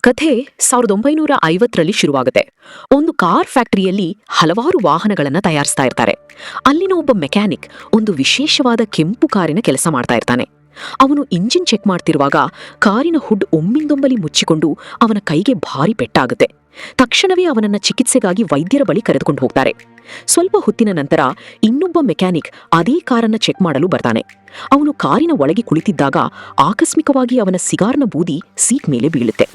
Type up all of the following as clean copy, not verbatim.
ಕಥೆ 1950ರಲ್ಲಿ ಶುರುವಾಗುತ್ತೆ. ಒಂದು ಕಾರ್ ಫ್ಯಾಕ್ಟರಿಯಲ್ಲಿ ಹಲವಾರು ವಾಹನಗಳನ್ನ ತಯಾರಿಸ್ತಾ ಇರ್ತಾರೆ. ಅಲ್ಲಿನ ಒಬ್ಬ ಮೆಕ್ಯಾನಿಕ್ ಒಂದು ವಿಶೇಷವಾದ ಕೆಂಪು ಕಾರಿನ ಕೆಲಸ ಮಾಡ್ತಾ ಇರ್ತಾನೆ. ಅವನು ಇಂಜಿನ್ ಚೆಕ್ ಮಾಡ್ತಿರುವಾಗ ಕಾರಿನ ಹುಡ್ ಒಮ್ಮಿಂದೊಂಬಲಿ ಮುಚ್ಚಿಕೊಂಡು ಅವನ ಕೈಗೆ ಭಾರಿ ಪೆಟ್ಟಾಗುತ್ತೆ. ತಕ್ಷಣವೇ ಅವನನ್ನ ಚಿಕಿತ್ಸೆಗಾಗಿ ವೈದ್ಯರ ಬಳಿ ಕರೆದುಕೊಂಡು ಹೋಗ್ತಾರೆ. ಸ್ವಲ್ಪ ಹೊತ್ತಿನ ನಂತರ ಇನ್ನೊಬ್ಬ ಮೆಕ್ಯಾನಿಕ್ ಅದೇ ಕಾರನ್ನ ಚೆಕ್ ಮಾಡಲು ಬರ್ತಾನೆ. ಅವನು ಕಾರಿನ ಒಳಗೆ ಕುಳಿತಿದ್ದಾಗ ಆಕಸ್ಮಿಕವಾಗಿ ಅವನ ಸಿಗಾರ್ನ ಬೂದಿ ಸೀಟ್ ಮೇಲೆ ಬೀಳುತ್ತೆ.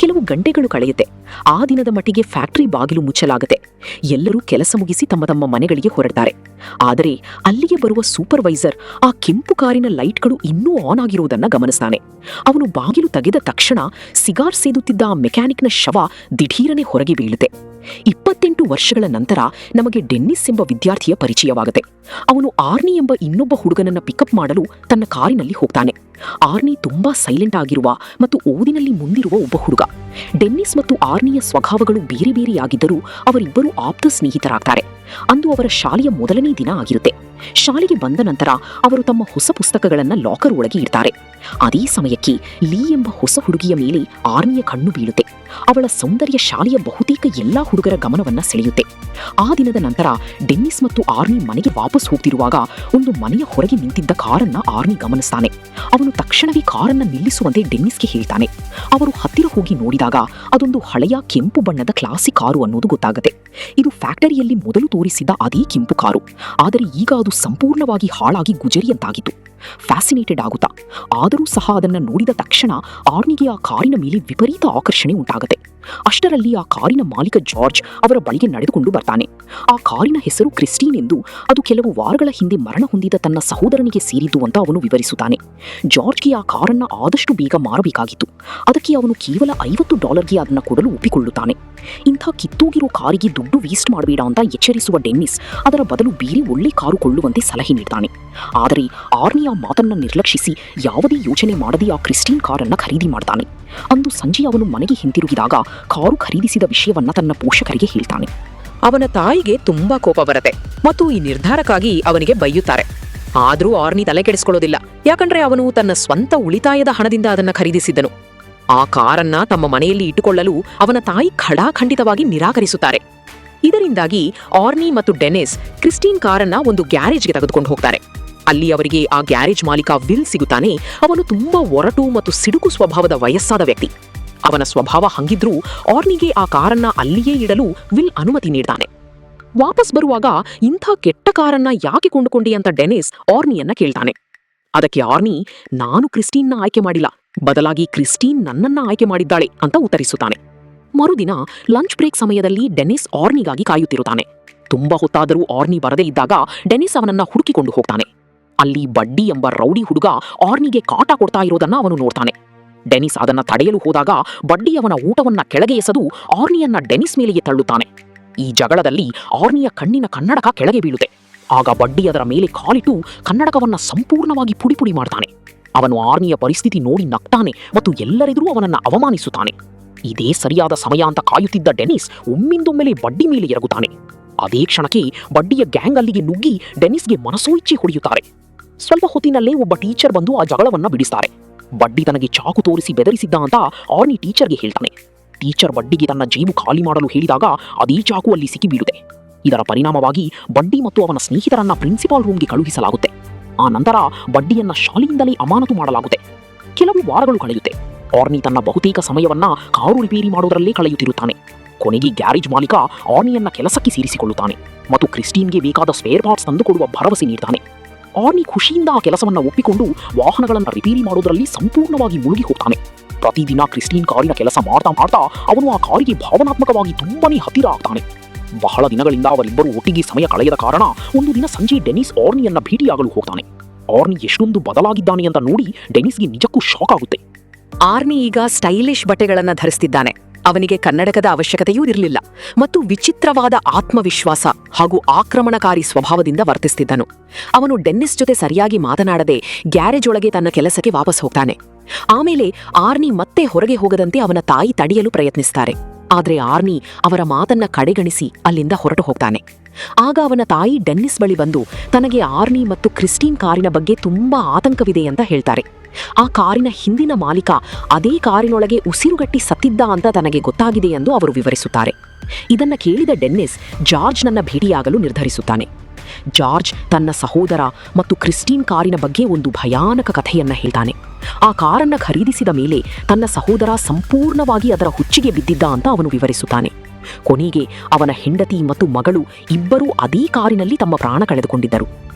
ಕೆಲವು ಗಂಟೆಗಳು ಕಳೆಯುತ್ತೆ. ಆ ದಿನದ ಮಟ್ಟಿಗೆ ಫ್ಯಾಕ್ಟರಿ ಬಾಗಿಲು ಮುಚ್ಚಲಾಗುತ್ತೆ. ಎಲ್ಲರೂ ಕೆಲಸ ಮುಗಿಸಿ ತಮ್ಮ ತಮ್ಮ ಮನೆಗಳಿಗೆ ಹೊರಡ್ತಾರೆ. ಆದರೆ ಅಲ್ಲಿಗೆ ಬರುವ ಸೂಪರ್ವೈಸರ್ ಆ ಕೆಂಪು ಕಾರಿನ ಲೈಟ್ಗಳು ಇನ್ನೂ ಆನ್ ಆಗಿರುವುದನ್ನ ಗಮನಿಸ್ತಾನೆ. ಅವನು ಬಾಗಿಲು ತೆಗೆದ ತಕ್ಷಣ ಸಿಗಾರ್ ಸೇದುತ್ತಿದ್ದ ಆ ಮೆಕ್ಯಾನಿಕ್ನ ಶವ ದಿಢೀರನೆ ಹೊರಗೆ ಬೀಳುತ್ತೆ. 28 ವರ್ಷಗಳ ನಂತರ ನಮಗೆ ಡೆನ್ನಿಸ್ ಎಂಬ ವಿದ್ಯಾರ್ಥಿಯ ಪರಿಚಯವಾಗುತ್ತೆ. ಅವನು ಆರ್ನಿ ಎಂಬ ಇನ್ನೊಬ್ಬ ಹುಡುಗನನ್ನ ಪಿಕಪ್ ಮಾಡಲು ತನ್ನ ಕಾರಿನಲ್ಲಿ ಹೋಗ್ತಾನೆ. ಆರ್ನಿ ತುಂಬಾ ಸೈಲೆಂಟ್ ಆಗಿರುವ ಮತ್ತು ಓದಿನಲ್ಲಿ ಮುಂದಿರುವ ಒಬ್ಬ ಹುಡುಗ. ಡೆನ್ನಿಸ್ ಮತ್ತು ಆರ್ನಿಯ ಸ್ವಭಾವಗಳು ಬೇರೆ ಬೇರೆಯಾಗಿದ್ದರೂ ಅವರಿಬ್ಬರು ಆಪ್ತ ಸ್ನೇಹಿತರಾಗ್ತಾರೆ. ಅಂದು ಅವರ ಶಾಲೆಯ ಮೊದಲನೇ ದಿನ ಆಗಿರುತ್ತೆ. ಶಾಲೆಗೆ ಬಂದ ನಂತರ ಅವರು ತಮ್ಮ ಹೊಸ ಪುಸ್ತಕಗಳನ್ನ ಲಾಕರ್ ಒಳಗೆ ಇಡ್ತಾರೆ. ಅದೇ ಸಮಯಕ್ಕೆ ಲೀ ಎಂಬ ಹೊಸ ಹುಡುಗಿಯ ಮೇಲೆ ಆರ್ನಿಯ ಕಣ್ಣು ಬೀಳುತ್ತೆ. ಅವಳ ಸೌಂದರ್ಯ ಶಾಲೆಯ ಬಹುತೇಕ ಎಲ್ಲಾ ಹುಡುಗರ ಗಮನವನ್ನ ಸೆಳೆಯುತ್ತೆ. ಆ ದಿನದ ನಂತರ ಡೆನ್ನಿಸ್ ಮತ್ತು ಆರ್ನಿ ಮನೆಗೆ ವಾಪಸ್ ಹೋಗ್ತಿರುವಾಗ ಒಂದು ಮನೆಯ ಹೊರಗೆ ನಿಂತಿದ್ದ ಕಾರನ್ನ ಆರ್ನಿ ಗಮನಿಸ್ತಾನೆ. ಅವನು ತಕ್ಷಣವೇ ಕಾರನ್ನ ನಿಲ್ಲಿಸುವಂತೆ ಡೆನ್ನಿಸ್ಗೆ ಹೇಳ್ತಾನೆ. ಅವರು ಹತ್ತಿರ ಹೋಗಿ ನೋಡಿದಾಗ ಅದೊಂದು ಹಳೆಯ ಕೆಂಪು ಬಣ್ಣದ ಕ್ಲಾಸಿಕ್ ಕಾರು ಅನ್ನೋದು ಗೊತ್ತಾಗುತ್ತೆ. ಇದು ಫ್ಯಾಕ್ಟರಿಯಲ್ಲಿ ಮೊದಲು ತೋರಿಸಿದ್ದ ಅದೇ ಕೆಂಪು ಕಾರು, ಆದರೆ ಈಗ ಅದು ಸಂಪೂರ್ಣವಾಗಿ ಹಾಳಾಗಿ ಗುಜರಿಯಂತಾಗಿತ್ತು. ಫ್ಯಾಸಿನೇಟೆಡ್ ಆಗುತ್ತಾ, ಆದರೂ ಸಹ ಅದನ್ನ ನೋಡಿದ ತಕ್ಷಣ ಆರ್ನಿಗೆ ಆ ಕಾರಿನ ಮೇಲೆ ವಿಪರೀತ ಆಕರ್ಷಣೆ ಉಂಟಾಗುತ್ತೆ. ಅಷ್ಟರಲ್ಲಿ ಆ ಕಾರಿನ ಮಾಲೀಕ ಜಾರ್ಜ್ ಅವರ ಬಳಿಗೆ ನಡೆದುಕೊಂಡು ಬರ್ತಾನೆ. ಆ ಕಾರಿನ ಹೆಸರು ಕ್ರಿಸ್ಟೀನ್ ಎಂದು, ಅದು ಕೆಲವು ವಾರಗಳ ಹಿಂದೆ ಮರಣ ಹೊಂದಿದ ತನ್ನ ಸಹೋದರನಿಗೆ ಸೇರಿದ್ದು ಅಂತ ಅವನು ವಿವರಿಸುತ್ತಾನೆ. ಜಾರ್ಜ್ಗೆ ಆ ಕಾರನ್ನ ಆದಷ್ಟು ಬೇಗ ಮಾರಬೇಕಾಗಿತ್ತು. ಅದಕ್ಕೆ ಅವನು ಕೇವಲ $50ಗೆ ಅದನ್ನ ಕೊಡಲು ಒಪ್ಪಿಕೊಳ್ಳುತ್ತಾನೆ. ಇಂಥ ಕಿತ್ತೋಗಿರೋ ಕಾರಿಗೆ ದುಡ್ಡು ವೇಸ್ಟ್ ಮಾಡಬೇಡ ಅಂತ ಎಚ್ಚರಿಸುವ ಡೆನ್ನಿಸ್ ಅದರ ಬದಲು ಬೇರೆ ಒಳ್ಳೆ ಕಾರು ಕೊಳ್ಳುವಂತೆ ಸಲಹೆ ನೀಡ್ತಾನೆ. ಆದರೆ ಆರ್ನಿ ಆ ಮಾತನ್ನ ನಿರ್ಲಕ್ಷಿಸಿ ಯಾವುದೇ ಯೋಚನೆ ಮಾಡದೆ ಆ ಕ್ರಿಸ್ಟೀನ್ ಕಾರನ್ನ ಖರೀದಿ ಮಾಡ್ತಾನೆ. ಅಂದು ಸಂಜೆ ಅವನು ಮನೆಗೆ ಹಿಂತಿರುಗಿದಾಗ ಕಾರು ಖರೀದಿಸಿದ ವಿಷಯವನ್ನ ತನ್ನ ಪೋಷಕರಿಗೆ ಹೇಳ್ತಾನೆ. ಅವನ ತಾಯಿಗೆ ತುಂಬಾ ಕೋಪ ಬರುತ್ತೆ ಮತ್ತು ಈ ನಿರ್ಧಾರಕ್ಕಾಗಿ ಅವನಿಗೆ ಬೈಯುತ್ತಾರೆ. ಆದರೂ ಆರ್ನಿ ತಲೆ ಕೆಡಿಸ್ಕೊಳ್ಳೋದಿಲ್ಲ, ಯಾಕಂದ್ರೆ ಅವನು ತನ್ನ ಸ್ವಂತ ಉಳಿತಾಯದ ಹಣದಿಂದ ಅದನ್ನ ಖರೀದಿಸಿದ್ದನು. ಆ ಕಾರನ್ನ ತಮ್ಮ ಮನೆಯಲ್ಲಿ ಇಟ್ಟುಕೊಳ್ಳಲು ಅವನ ತಾಯಿ ಖಡಾಖಂಡಿತವಾಗಿ ನಿರಾಕರಿಸುತ್ತಾರೆ. ಇದರಿಂದಾಗಿ ಆರ್ನಿ ಮತ್ತು ಡೆನಿಸ್ ಕ್ರಿಸ್ಟೀನ್ ಕಾರನ್ನ ಒಂದು ಗ್ಯಾರೇಜ್ಗೆ ತೆಗೆದುಕೊಂಡು ಹೋಗ್ತಾರೆ. ಅಲ್ಲಿ ಅವರಿಗೆ ಆ ಗ್ಯಾರೇಜ್ ಮಾಲೀಕ ವಿಲ್ ಸಿಗುತ್ತಾನೆ. ಅವನು ತುಂಬಾ ಒರಟು ಮತ್ತು ಸಿಡುಕು ಸ್ವಭಾವದ ವಯಸ್ಸಾದ ವ್ಯಕ್ತಿ. ಅವನ ಸ್ವಭಾವ ಹಂಗಿದ್ರೂ ಆರ್ನಿಗೆ ಆ ಕಾರನ್ನ ಅಲ್ಲಿಯೇ ಇಡಲು ವಿಲ್ ಅನುಮತಿ ನೀಡ್ತಾನೆ. ವಾಪಸ್ ಬರುವಾಗ ಇಂಥ ಕೆಟ್ಟ ಕಾರನ್ನ ಯಾಕೆ ಕೊಂಡುಕೊಂಡಿ ಅಂತ ಡೆನಿಸ್ ಆರ್ನಿಯನ್ನ ಕೇಳ್ತಾನೆ. ಅದಕ್ಕೆ ಆರ್ನಿ, ನಾನು ಕ್ರಿಸ್ಟೀನ್ನ ಆಯ್ಕೆ ಮಾಡಿಲ್ಲ, ಬದಲಾಗಿ ಕ್ರಿಸ್ಟೀನ್ ನನ್ನನ್ನ ಆಯ್ಕೆ ಮಾಡಿದ್ದಾಳೆ ಅಂತ ಉತ್ತರಿಸುತ್ತಾನೆ. ಮರುದಿನ ಲಂಚ್ ಬ್ರೇಕ್ ಸಮಯದಲ್ಲಿ ಡೆನಿಸ್ ಆರ್ನಿಗಾಗಿ ಕಾಯುತ್ತಿರುತ್ತಾನೆ. ತುಂಬಾ ಹೊತ್ತಾದರೂ ಆರ್ನಿ ಬರದೇ ಇದ್ದಾಗ ಡೆನಿಸ್ ಅವನನ್ನ ಹುಡುಕಿಕೊಂಡು ಹೋಗ್ತಾನೆ. ಅಲ್ಲಿ ಬಡ್ಡಿ ಎಂಬ ರೌಡಿ ಹುಡುಗ ಆರ್ನಿಗೆ ಕಾಟ ಕೊಡ್ತಾ ಇರೋದನ್ನ ಅವನು ನೋಡ್ತಾನೆ. ಡೆನಿಸ್ ಅದನ್ನ ತಡೆಯಲು ಹೋದಾಗ ಬಡ್ಡಿ ಅವನ ಊಟವನ್ನ ಕೆಳಗೆ ಎಸೆದು ಆರ್ನಿಯನ್ನ ಡೆನಿಸ್ ಮೇಲೆಯೇ ತಳ್ಳುತ್ತಾನೆ. ಈ ಜಗಳದಲ್ಲಿ ಆರ್ನಿಯ ಕಣ್ಣಿನ ಕನ್ನಡಕ ಕೆಳಗೆ ಬೀಳುತ್ತೆ. ಆಗ ಬಡ್ಡಿ ಅದರ ಮೇಲೆ ಕಾಲಿಟ್ಟು ಕನ್ನಡಕವನ್ನ ಸಂಪೂರ್ಣವಾಗಿ ಪುಡಿ ಮಾಡ್ತಾನೆ. ಅವನು ಆರ್ನಿಯ ಪರಿಸ್ಥಿತಿ ನೋಡಿ ನಗ್ತಾನೆ ಮತ್ತು ಎಲ್ಲರೆದುರೂ ಅವನನ್ನ ಅವಮಾನಿಸುತ್ತಾನೆ. ಇದೇ ಸರಿಯಾದ ಸಮಯ ಅಂತ ಕಾಯುತ್ತಿದ್ದ ಡೆನಿಸ್ ಒಮ್ಮಿಂದೊಮ್ಮೆಲೆ ಬಡ್ಡಿ ಮೇಲೆ ಎರಗುತ್ತಾನೆ. ಅದೇ ಕ್ಷಣಕ್ಕೆ ಬಡ್ಡಿಯ ಗ್ಯಾಂಗ್ ಅಲ್ಲಿಗೆ ನುಗ್ಗಿ ಡೆನಿಸ್ಗೆ ಮನಸೋಇಚ್ಛೆ ಹೊಡೆಯುತ್ತಾರೆ. ಸ್ವಲ್ಪ ಹೊತ್ತಿನಲ್ಲೇ ಒಬ್ಬ ಟೀಚರ್ ಬಂದು ಆ ಜಗಳವನ್ನ ಬಿಡಿಸ್ತಾರೆ. ಬಡ್ಡಿ ತನಗೆ ಚಾಕು ತೋರಿಸಿ ಬೆದರಿಸಿದ್ದ ಅಂತ ಆರ್ನಿ ಟೀಚರ್ಗೆ ಹೇಳ್ತಾನೆ. ಟೀಚರ್ ಬಡ್ಡಿಗೆ ತನ್ನ ಜೇಬು ಖಾಲಿ ಮಾಡಲು ಹೇಳಿದಾಗ ಅದೇ ಚಾಕು ಅಲ್ಲಿ ಸಿಕ್ಕಿ ಬೀಳುತ್ತೆ. ಇದರ ಪರಿಣಾಮವಾಗಿ ಬಡ್ಡಿ ಮತ್ತು ಅವನ ಸ್ನೇಹಿತರನ್ನ ಪ್ರಿನ್ಸಿಪಾಲ್ ರೂಮ್ಗೆ ಕಳುಹಿಸಲಾಗುತ್ತೆ. ಆ ನಂತರ ಬಡ್ಡಿಯನ್ನ ಶಾಲೆಯಿಂದಲೇ ಅಮಾನತು ಮಾಡಲಾಗುತ್ತೆ. ಕೆಲವು ವಾರಗಳು ಕಳೆಯುತ್ತೆ. ಆರ್ನಿ ತನ್ನ ಬಹುತೇಕ ಸಮಯವನ್ನ ಕಾರು ರಿಪೇರಿ ಮಾಡೋದರಲ್ಲೇ ಕಳೆಯುತ್ತಿರುತ್ತಾನೆ. ಕೊನೆಗೆ ಗ್ಯಾರೇಜ್ ಮಾಲೀಕ ಆರ್ನಿಯನ್ನ ಕೆಲಸಕ್ಕೆ ಸೇರಿಸಿಕೊಳ್ಳುತ್ತಾನೆ ಮತ್ತು ಕ್ರಿಸ್ಟೀನ್ಗೆ ಬೇಕಾದ ಸ್ಪೇರ್ ಪಾರ್ಟ್ಸ್ ತಂದುಕೊಡುವ ಭರವಸೆ ನೀಡ್ತಾನೆ. ಆರ್ನಿ ಖುಷಿಯಿಂದ ಆ ಕೆಲಸವನ್ನ ಒಪ್ಪಿಕೊಂಡು ವಾಹನಗಳನ್ನು ರಿಪೇರಿ ಮಾಡೋದರಲ್ಲಿ ಸಂಪೂರ್ಣವಾಗಿ ಮುಳುಗಿ ಹೋಗ್ತಾನೆ. ಪ್ರತಿದಿನ ಕ್ರಿಸ್ಟೀನ್ ಕಾರಿನ ಕೆಲಸ ಮಾಡ್ತಾ ಅವನು ಆ ಕಾರಿಗೆ ಭಾವನಾತ್ಮಕವಾಗಿ ತುಂಬಾನೇ ಹತ್ತಿರ ಆಗ್ತಾನೆ. ಬಹಳ ದಿನಗಳಿಂದ ಅವರಿಬ್ಬರು ಒಟ್ಟಿಗೆ ಸಮಯ ಕಳೆಯದ ಕಾರಣ ಒಂದು ದಿನ ಸಂಜೆ ಡೆನಿಸ್ ಆರ್ನಿಯನ್ನ ಭೇಟಿಯಾಗಲು ಹೋಗ್ತಾನೆ. ಆರ್ನಿ ಎಷ್ಟೊಂದು ಬದಲಾಗಿದ್ದಾನೆ ಅಂತ ನೋಡಿ ಡೆನಿಸ್ಗೆ ನಿಜಕ್ಕೂ ಶಾಕ್ ಆಗುತ್ತೆ. ಆರ್ನಿ ಈಗ ಸ್ಟೈಲಿಶ್ ಬಟ್ಟೆಗಳನ್ನ ಧರಿಸ್ತಿದ್ದಾನೆ. ಅವನಿಗೆ ಕನ್ನಡಕದ ಅವಶ್ಯಕತೆಯೂ ಇರಲಿಲ್ಲ ಮತ್ತು ವಿಚಿತ್ರವಾದ ಆತ್ಮವಿಶ್ವಾಸ ಹಾಗೂ ಆಕ್ರಮಣಕಾರಿ ಸ್ವಭಾವದಿಂದ ವರ್ತಿಸ್ತಿದ್ದನು. ಅವನು ಡೆನ್ನಿಸ್ ಜೊತೆ ಸರಿಯಾಗಿ ಮಾತನಾಡದೆ ಗ್ಯಾರೇಜ್ ಒಳಗೆ ತನ್ನ ಕೆಲಸಕ್ಕೆ ವಾಪಸ್ ಹೋಗ್ತಾನೆ. ಆಮೇಲೆ ಆರ್ನಿ ಮತ್ತೆ ಹೊರಗೆ ಹೋಗದಂತೆ ಅವನ ತಾಯಿ ತಡೆಯಲು ಪ್ರಯತ್ನಿಸ್ತಾರೆ. ಆದ್ರೆ ಆರ್ನಿ ಅವರ ಮಾತನ್ನ ಕಡೆಗಣಿಸಿ ಅಲ್ಲಿಂದ ಹೊರಟು ಹೋಗ್ತಾನೆ. ಆಗ ಅವನ ತಾಯಿ ಡೆನ್ನಿಸ್ ಬಳಿ ಬಂದು ತನಗೆ ಆರ್ನಿ ಮತ್ತು ಕ್ರಿಸ್ಟೀನ್ ಕಾರಿನ ಬಗ್ಗೆ ತುಂಬಾ ಆತಂಕವಿದೆ ಅಂತ ಹೇಳ್ತಾರೆ. ಆ ಕಾರಿನ ಹಿಂದಿನ ಮಾಲೀಕ ಅದೇ ಕಾರಿನೊಳಗೆ ಉಸಿರುಗಟ್ಟಿ ಸತ್ತಿದ್ದ ಅಂತ ತನಗೆ ಗೊತ್ತಾಗಿದೆ ಎಂದು ಅವರು ವಿವರಿಸುತ್ತಾರೆ. ಇದನ್ನ ಕೇಳಿದ ಡೆನ್ನಿಸ್ ಜಾರ್ಜ್ನನ್ನ ಭೇಟಿಯಾಗಲು ನಿರ್ಧರಿಸುತ್ತಾನೆ. ಜಾರ್ಜ್ ತನ್ನ ಸಹೋದರ ಮತ್ತು ಕ್ರಿಸ್ಟೀನ್ ಕಾರಿನ ಬಗ್ಗೆ ಒಂದು ಭಯಾನಕ ಕಥೆಯನ್ನ ಹೇಳ್ತಾನೆ. ಆ ಕಾರನ್ನ ಖರೀದಿಸಿದ ಮೇಲೆ ತನ್ನ ಸಹೋದರ ಸಂಪೂರ್ಣವಾಗಿ ಅದರ ಹುಚ್ಚಿಗೆ ಬಿದ್ದಿದ್ದ ಅಂತ ಅವನು ವಿವರಿಸುತ್ತಾನೆ. ಕೊನೆಗೆ ಅವನ ಹೆಂಡತಿ ಮತ್ತು ಮಗಳು ಇಬ್ಬರೂ ಅದೇ ಕಾರಿನಲ್ಲಿ ತಮ್ಮ ಪ್ರಾಣ ಕಳೆದುಕೊಂಡಿದ್ದರು.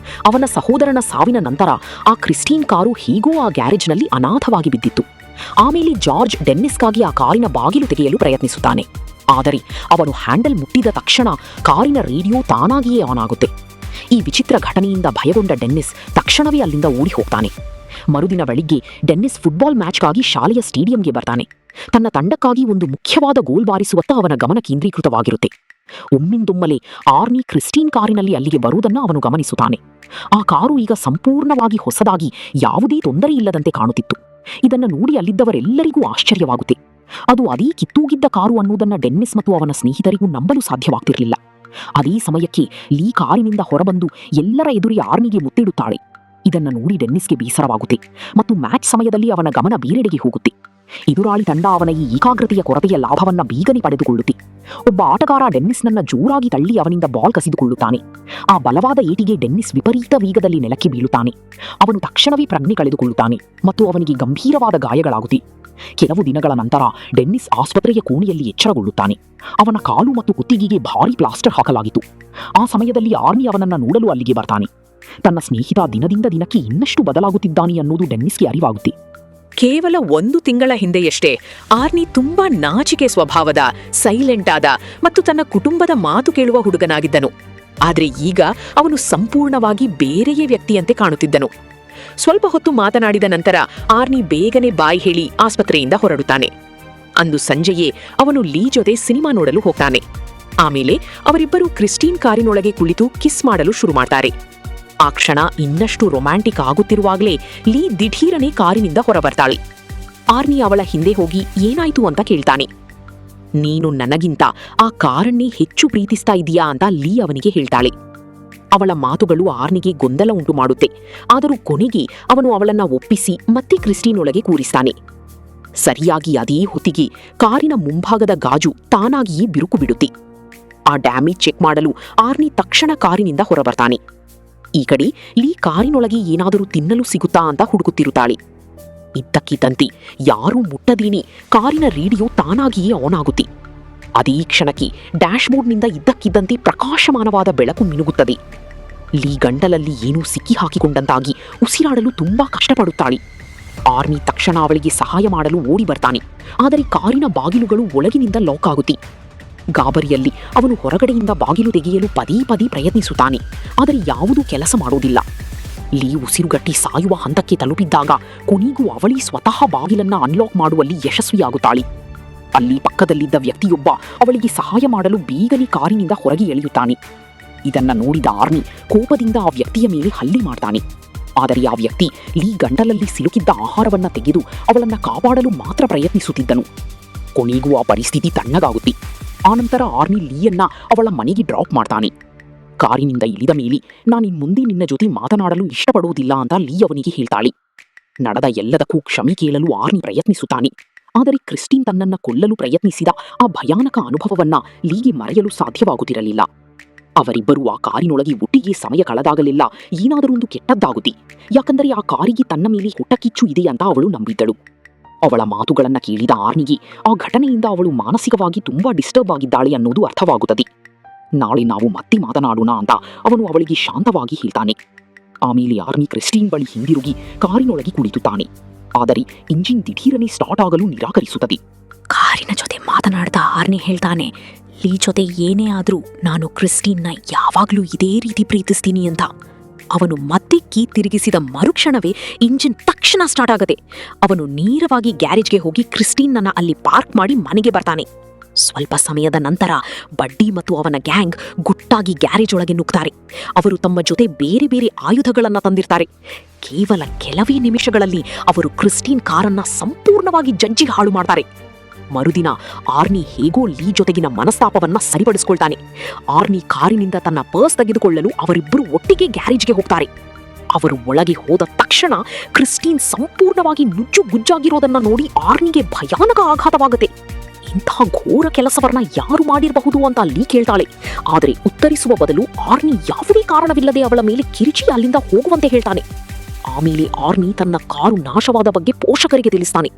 ಅವನ ಸಹೋದರನ ಸಾವಿನ ನಂತರ ಆ ಕ್ರಿಸ್ಟೀನ್ ಕಾರು ಹೀಗೋ ಆ ಗ್ಯಾರೇಜ್ನಲ್ಲಿ ಅನಾಥವಾಗಿ ಬಿದ್ದಿತ್ತು. ಆಮೇಲೆ ಜಾರ್ಜ್ ಡೆನ್ನಿಸ್ಗಾಗಿ ಆ ಕಾರಿನ ಬಾಗಿಲು ತೆಗೆಯಲು ಪ್ರಯತ್ನಿಸುತ್ತಾನೆ. ಆದರೆ ಅವನು ಹ್ಯಾಂಡಲ್ ಮುಟ್ಟಿದ ತಕ್ಷಣ ಕಾರಿನ ರೇಡಿಯೋ ತಾನಾಗಿಯೇ ಆನ್ ಆಗುತ್ತೆ. ಈ ವಿಚಿತ್ರ ಘಟನೆಯಿಂದ ಭಯಗೊಂಡ ಡೆನ್ನಿಸ್ ತಕ್ಷಣವೇ ಅಲ್ಲಿಂದ ಓಡಿ ಹೋಗ್ತಾನೆ. ಮರುದಿನ ಬೆಳಿಗ್ಗೆ ಡೆನ್ನಿಸ್ ಫುಟ್ಬಾಲ್ ಮ್ಯಾಚ್ಗಾಗಿ ಶಾಲೆಯ ಸ್ಟೇಡಿಯಂಗೆ ಬರ್ತಾನೆ. ತನ್ನ ತಂಡಕ್ಕಾಗಿ ಒಂದು ಮುಖ್ಯವಾದ ಗೋಲ್ ಬಾರಿಸುವತ್ತ ಅವನ ಗಮನ ಕೇಂದ್ರೀಕೃತವಾಗಿರುತ್ತೆ. ಒಮ್ಮಿಂದೊಮ್ಮಲೆ ಆರ್ನಿ ಕ್ರಿಸ್ಟೀನ್ ಕಾರಿನಲ್ಲಿ ಅಲ್ಲಿಗೆ ಬರುವುದನ್ನು ಅವನು ಗಮನಿಸುತ್ತಾನೆ. ಆ ಕಾರು ಈಗ ಸಂಪೂರ್ಣವಾಗಿ ಹೊಸದಾಗಿ ಯಾವುದೇ ತೊಂದರೆ ಇಲ್ಲದಂತೆ ಕಾಣುತ್ತಿತ್ತು. ಇದನ್ನು ನೋಡಿ ಅಲ್ಲಿದ್ದವರೆಲ್ಲರಿಗೂ ಆಶ್ಚರ್ಯವಾಗುತ್ತೆ. ಅದು ಅದೇ ಕಿತ್ತೂಗಿದ್ದ ಕಾರು ಅನ್ನುವುದನ್ನು ಡೆನ್ನಿಸ್ ಮತ್ತು ಅವನ ಸ್ನೇಹಿತರಿಗೂ ನಂಬಲು ಸಾಧ್ಯವಾಗ್ತಿರಲಿಲ್ಲ. ಅದೇ ಸಮಯಕ್ಕೆ ಲೀ ಕಾರಿನಿಂದ ಹೊರಬಂದು ಎಲ್ಲರ ಎದುರಿಗೆ ಆರ್ನಿಗೆ ಮುತ್ತಿಡುತ್ತಾಳೆ. ಇದನ್ನು ನೋಡಿ ಡೆನ್ನಿಸ್ಗೆ ಬೇಸರವಾಗುತ್ತೆ ಮತ್ತು ಮ್ಯಾಚ್ ಸಮಯದಲ್ಲಿ ಅವನ ಗಮನ ಬೇರೆಡೆಗೆ ಹೋಗುತ್ತೆ. ಎದುರಾಳಿ ತಂಡ ಅವನ ಈ ಏಕಾಗ್ರತೆಯ ಕೊರತೆಯ ಲಾಭವನ್ನ ಬೇಗನೆ ಪಡೆದುಕೊಳ್ಳುತ್ತೆ. ಒಬ್ಬ ಆಟಗಾರ ಡೆನ್ನಿಸ್ನನ್ನ ಜೋರಾಗಿ ತಳ್ಳಿ ಅವನಿಂದ ಬಾಲ್ ಕಸಿದುಕೊಳ್ಳುತ್ತಾನೆ. ಆ ಬಲವಾದ ಏಟಿಗೆ ಡೆನ್ನಿಸ್ ವಿಪರೀತ ವೇಗದಲ್ಲಿ ನೆಲಕ್ಕೆ ಬೀಳುತ್ತಾನೆ. ಅವನು ತಕ್ಷಣವೇ ಪ್ರಜ್ಞೆ ಕಳೆದುಕೊಳ್ಳುತ್ತಾನೆ ಮತ್ತು ಅವನಿಗೆ ಗಂಭೀರವಾದ ಗಾಯಗಳಾಗುತ್ತೆ. ಕೆಲವು ದಿನಗಳ ನಂತರ ಡೆನ್ನಿಸ್ ಆಸ್ಪತ್ರೆಯ ಕೋಣೆಯಲ್ಲಿ ಎಚ್ಚರಗೊಳ್ಳುತ್ತಾನೆ. ಅವನ ಕಾಲು ಮತ್ತು ಕುತ್ತಿಗೆಗೆ ಭಾರೀ ಪ್ಲಾಸ್ಟರ್ ಹಾಕಲಾಗಿತ್ತು. ಆ ಸಮಯದಲ್ಲಿ ಆರ್ನಿ ಅವನನ್ನ ನೋಡಲು ಅಲ್ಲಿಗೆ ಬರ್ತಾನೆ. ತನ್ನ ಸ್ನೇಹಿತ ದಿನದಿಂದ ದಿನಕ್ಕೆ ಇನ್ನಷ್ಟು ಬದಲಾಗುತ್ತಿದ್ದಾನೆ ಅನ್ನೋದು ಡೆನ್ನಿಸ್ಗೆ ಅರಿವಾಗುತ್ತೆ. ಕೇವಲ 1 ತಿಂಗಳ ಹಿಂದೆಯಷ್ಟೇ ಆರ್ನಿ ತುಂಬಾ ನಾಚಿಕೆ ಸ್ವಭಾವದ, ಸೈಲೆಂಟ್ ಆದ ಮತ್ತು ತನ್ನ ಕುಟುಂಬದ ಮಾತು ಕೇಳುವ ಹುಡುಗನಾಗಿದ್ದನು. ಆದ್ರೆ ಈಗ ಅವನು ಸಂಪೂರ್ಣವಾಗಿ ಬೇರೆಯೇ ವ್ಯಕ್ತಿಯಂತೆ ಕಾಣುತ್ತಿದ್ದನು. ಸ್ವಲ್ಪ ಹೊತ್ತು ಮಾತನಾಡಿದ ನಂತರ ಆರ್ನಿ ಬೇಗನೆ ಬಾಯಿ ಹೇಳಿ ಆಸ್ಪತ್ರೆಯಿಂದ ಹೊರಡುತ್ತಾನೆ. ಅಂದು ಸಂಜೆಯೇ ಅವನು ಲೀ ಜೊತೆ ಸಿನಿಮಾ ನೋಡಲು ಹೋಗ್ತಾನೆ. ಆಮೇಲೆ ಅವರಿಬ್ಬರು ಕ್ರಿಸ್ಟೀನ್ ಕಾರಿನೊಳಗೆ ಕುಳಿತು ಕಿಸ್ ಮಾಡಲು ಶುರು ಮಾಡ್ತಾರೆ. ಆ ಕ್ಷಣ ಇನ್ನಷ್ಟು ರೊಮ್ಯಾಂಟಿಕ್ ಆಗುತ್ತಿರುವಾಗಲೇ ಲೀ ದಿಢೀರನೆ ಕಾರಿನಿಂದ ಹೊರಬರ್ತಾಳೆ. ಆರ್ನಿ ಅವಳ ಹಿಂದೆ ಹೋಗಿ ಏನಾಯ್ತು ಅಂತ ಕೇಳ್ತಾನೆ. ನೀನು ನನಗಿಂತ ಆ ಕಾರನ್ನೇ ಹೆಚ್ಚು ಪ್ರೀತಿಸ್ತಾ ಇದೀಯಾ ಅಂತ ಲೀ ಅವನಿಗೆ ಹೇಳ್ತಾಳೆ. ಅವಳ ಮಾತುಗಳು ಆರ್ನಿಗೆ ಗೊಂದಲ ಉಂಟು ಮಾಡುತ್ತೆ. ಆದರೂ ಕೊನೆಗೆ ಅವನು ಅವಳನ್ನ ಒಪ್ಪಿಸಿ ಮತ್ತೆ ಕ್ರಿಸ್ಟೀನ್ ಒಳಗೆ ಕೂರಿಸ್ತಾನೆ. ಸರಿಯಾಗಿ ಅದೇ ಹೊತ್ತಿಗೆ ಕಾರಿನ ಮುಂಭಾಗದ ಗಾಜು ತಾನಾಗಿಯೇ ಬಿರುಕು ಬಿಡುತ್ತೆ. ಆ ಡ್ಯಾಮೇಜ್ ಚೆಕ್ ಮಾಡಲು ಆರ್ನಿ ತಕ್ಷಣ ಕಾರಿನಿಂದ ಹೊರಬರ್ತಾನೆ. ಈ ಕಡೆ ಲೀ ಕಾರಿನೊಳಗೆ ಏನಾದರೂ ತಿನ್ನಲು ಸಿಗುತ್ತಾ ಅಂತ ಹುಡುಕುತ್ತಿರುತ್ತಾಳೆ. ಇದ್ದಕ್ಕಿದ್ದಂತೆ ಯಾರೂ ಮುಟ್ಟದೇನೆ ಕಾರಿನ ರೇಡಿಯೋ ತಾನಾಗಿಯೇ ಆನ್ ಆಗುತ್ತೆ. ಅದೇ ಕ್ಷಣಕ್ಕೆ ಡ್ಯಾಶ್ಬೋರ್ಡ್ನಿಂದ ಇದ್ದಕ್ಕಿದ್ದಂತೆ ಪ್ರಕಾಶಮಾನವಾದ ಬೆಳಕು ಮಿನುಗುತ್ತದೆ. ಲೀ ಗಂಟಲಲ್ಲಿ ಏನೂ ಸಿಕ್ಕಿ ಹಾಕಿಕೊಂಡಂತಾಗಿ ಉಸಿರಾಡಲು ತುಂಬಾ ಕಷ್ಟಪಡುತ್ತಾಳೆ. ಆರ್ನಿ ತಕ್ಷಣ ಅವಳಿಗೆ ಸಹಾಯ ಮಾಡಲು ಓಡಿ ಬರ್ತಾನೆ. ಆದರೆ ಕಾರಿನ ಬಾಗಿಲುಗಳು ಒಳಗಿನಿಂದ ಲಾಕ್ ಆಗುತ್ತೆ. ಗಾಬರಿಯಲ್ಲಿ ಅವನು ಹೊರಗಡೆಯಿಂದ ಬಾಗಿಲು ತೆಗೆಯಲು ಪದೇ ಪದೇ ಪ್ರಯತ್ನಿಸುತ್ತಾನೆ. ಆದರೆ ಯಾವುದೂ ಕೆಲಸ ಮಾಡೋದಿಲ್ಲ. ಲೀ ಉಸಿರುಗಟ್ಟಿ ಸಾಯುವ ಹಂತಕ್ಕೆ ತಲುಪಿದ್ದಾಗ ಕೊನೆಗೂ ಅವಳಿ ಸ್ವತಃ ಬಾಗಿಲನ್ನ ಅನ್ಲಾಕ್ ಮಾಡುವಲ್ಲಿ ಯಶಸ್ವಿಯಾಗುತ್ತಾಳೆ. ಅಲ್ಲಿ ಪಕ್ಕದಲ್ಲಿದ್ದ ವ್ಯಕ್ತಿಯೊಬ್ಬ ಅವಳಿಗೆ ಸಹಾಯ ಮಾಡಲು ಬೇಗನೆ ಕಾರಿನಿಂದ ಹೊರಗೆ ಎಳೆಯುತ್ತಾನೆ. ಇದನ್ನ ನೋಡಿದ ಆರ್ನಿ ಕೋಪದಿಂದ ಆ ವ್ಯಕ್ತಿಯ ಮೇಲೆ ಹಲ್ಲೆ ಮಾಡ್ತಾನೆ. ಆದರೆ ಆ ವ್ಯಕ್ತಿ ಲೀ ಗಂಟಲಲ್ಲಿ ಸಿಲುಕಿದ್ದ ಆಹಾರವನ್ನ ತೆಗೆದು ಅವಳನ್ನ ಕಾಪಾಡಲು ಮಾತ್ರ ಪ್ರಯತ್ನಿಸುತ್ತಿದ್ದನು. ಕೊನೆಗೂ ಆ ಪರಿಸ್ಥಿತಿ ತಣ್ಣಗಾಗುತ್ತೆ. ಆನಂತರ ಆರ್ನಿ ಲೀಯನ್ನ ಅವಳ ಮನೆಗೆ ಡ್ರಾಪ್ ಮಾಡ್ತಾನೆ. ಕಾರಿನಿಂದ ಇಳಿದ ಮೇಲೆ ನಾನಿನ್ ಮುಂದೆ ನಿನ್ನ ಜೊತೆ ಮಾತನಾಡಲು ಇಷ್ಟಪಡುವುದಿಲ್ಲ ಅಂತ ಲೀ ಅವನಿಗೆ ಹೇಳ್ತಾಳೆ. ನಡೆದ ಎಲ್ಲದಕ್ಕೂ ಕ್ಷಮೆ ಕೇಳಲು ಆರ್ನಿ ಪ್ರಯತ್ನಿಸುತ್ತಾನೆ. ಆದರೆ ಕ್ರಿಸ್ಟೀನ್ ತನ್ನನ್ನ ಕೊಲ್ಲಲು ಪ್ರಯತ್ನಿಸಿದ ಆ ಭಯಾನಕ ಅನುಭವವನ್ನ ಲೀಗೆ ಮರೆಯಲು ಸಾಧ್ಯವಾಗುತ್ತಿರಲಿಲ್ಲ. ಅವರಿಬ್ಬರು ಆ ಕಾರಿನೊಳಗೆ ಒಟ್ಟಿಗೆ ಸಮಯ ಕಳೆದಾಗಲೆಲ್ಲ ಏನಾದರೊಂದು ಕೆಟ್ಟದ್ದಾಗುತ್ತೆ. ಯಾಕಂದರೆ ಆ ಕಾರಿಗೆ ತನ್ನ ಮೇಲೆ ಹುಟ್ಟಕಿಚ್ಚು ಇದೆ ಅಂತ ಅವಳು ನಂಬಿದ್ದಳು. ಅವಳ ಮಾತುಗಳನ್ನ ಕೇಳಿದ ಆರ್ನಿಗೆ ಆ ಘಟನೆಯಿಂದ ಅವಳು ಮಾನಸಿಕವಾಗಿ ತುಂಬಾ ಡಿಸ್ಟರ್ಬ್ ಆಗಿದ್ದಾಳೆ ಅನ್ನೋದು ಅರ್ಥವಾಗುತ್ತದೆ. ನಾಳೆ ನಾವು ಮತ್ತೆ ಮಾತನಾಡೋಣ ಅಂತ ಅವನು ಅವಳಿಗೆ ಶಾಂತವಾಗಿ ಹೇಳ್ತಾನೆ. ಆಮೇಲೆ ಆರ್ನಿ ಕ್ರಿಸ್ಟೀನ್ ಬಳಿ ಹಿಂದಿರುಗಿ ಕಾರಿನೊಳಗೆ ಕುಳಿತುತ್ತಾನೆ. ಆದರೆ ಇಂಜಿನ್ ದಿಢೀರನೆ ಸ್ಟಾರ್ಟ್ ಆಗಲು ನಿರಾಕರಿಸುತ್ತದೆ. ಕಾರಿನ ಜೊತೆ ಮಾತನಾಡ್ತಾ ಆರ್ನಿ ಹೇಳ್ತಾನೆ, ಲೀ ಜೊತೆ ಏನೇ ಆದ್ರೂ ನಾನು ಕ್ರಿಸ್ಟೀನ್ನ ಯಾವಾಗ್ಲೂ ಇದೇ ರೀತಿ ಪ್ರೀತಿಸ್ತೀನಿ ಅಂತ. ಅವನು ಮತ್ತೆ ಕೀ ತಿರುಗಿಸಿದ ಮರುಕ್ಷಣವೇ ಇಂಜಿನ್ ತಕ್ಷಣ ಸ್ಟಾರ್ಟ್ ಆಗದೆ. ಅವನು ನೇರವಾಗಿ ಗ್ಯಾರೇಜ್ಗೆ ಹೋಗಿ ಕ್ರಿಸ್ಟೀನ್ನನ್ನ ಅಲ್ಲಿ ಪಾರ್ಕ್ ಮಾಡಿ ಮನೆಗೆ ಬರ್ತಾನೆ. ಸ್ವಲ್ಪ ಸಮಯದ ನಂತರ ಬಡ್ಡಿ ಮತ್ತು ಅವನ ಗ್ಯಾಂಗ್ ಗುಟ್ಟಾಗಿ ಗ್ಯಾರೇಜ್ ಒಳಗೆ ನುಗ್ತಾರೆ. ಅವರು ತಮ್ಮ ಜೊತೆ ಬೇರೆ ಬೇರೆ ಆಯುಧಗಳನ್ನ ತಂದಿರ್ತಾರೆ. ಕೇವಲ ಕೆಲವೇ ನಿಮಿಷಗಳಲ್ಲಿ ಅವರು ಕ್ರಿಸ್ಟೀನ್ ಕಾರನ್ನ ಸಂಪೂರ್ಣವಾಗಿ ಜಜ್ಜಿ ಹಾಳು ಮಾಡ್ತಾರೆ. ಮರುದಿನ ಆರ್ನಿ ಹೇಗೋ ಲೀ ಜೊತೆಗಿನ ಮನಸ್ತಾಪವನ್ನ ಸರಿಪಡಿಸಿಕೊಳ್ತಾನೆ. ಆರ್ನಿ ಕಾರಿನಿಂದ ತನ್ನ ಪರ್ಸ್ ತೆಗೆದುಕೊಳ್ಳಲು ಅವರಿಬ್ಬರು ಒಟ್ಟಿಗೆ ಗ್ಯಾರೇಜ್ಗೆ ಹೋಗ್ತಾರೆ. ಅವರು ಒಳಗೆ ಹೋದ ತಕ್ಷಣ ಕ್ರಿಸ್ಟೀನ್ ಸಂಪೂರ್ಣವಾಗಿ ನುಜ್ಜುಗುಜ್ಜಾಗಿರೋದನ್ನ ನೋಡಿ ಆರ್ನಿಗೆ ಭಯಾನಕ ಆಘಾತವಾಗುತ್ತೆ. ಇಂಥ ಘೋರ ಕೆಲಸವನ್ನ ಯಾರು ಮಾಡಿರಬಹುದು ಅಂತ ಲೀ ಕೇಳ್ತಾಳೆ. ಆದರೆ ಉತ್ತರಿಸುವ ಬದಲು ಆರ್ನಿ ಯಾವುದೇ ಕಾರಣವಿಲ್ಲದೆ ಅವಳ ಮೇಲೆ ಕಿರಿಚಿ ಅಲ್ಲಿಂದ ಹೋಗುವಂತೆ ಹೇಳ್ತಾನೆ. ಆಮೇಲೆ ಆರ್ನಿ ತನ್ನ ಕಾರು ನಾಶವಾದ ಬಗ್ಗೆ ಪೋಷಕರಿಗೆ ತಿಳಿಸ್ತಾನೆ.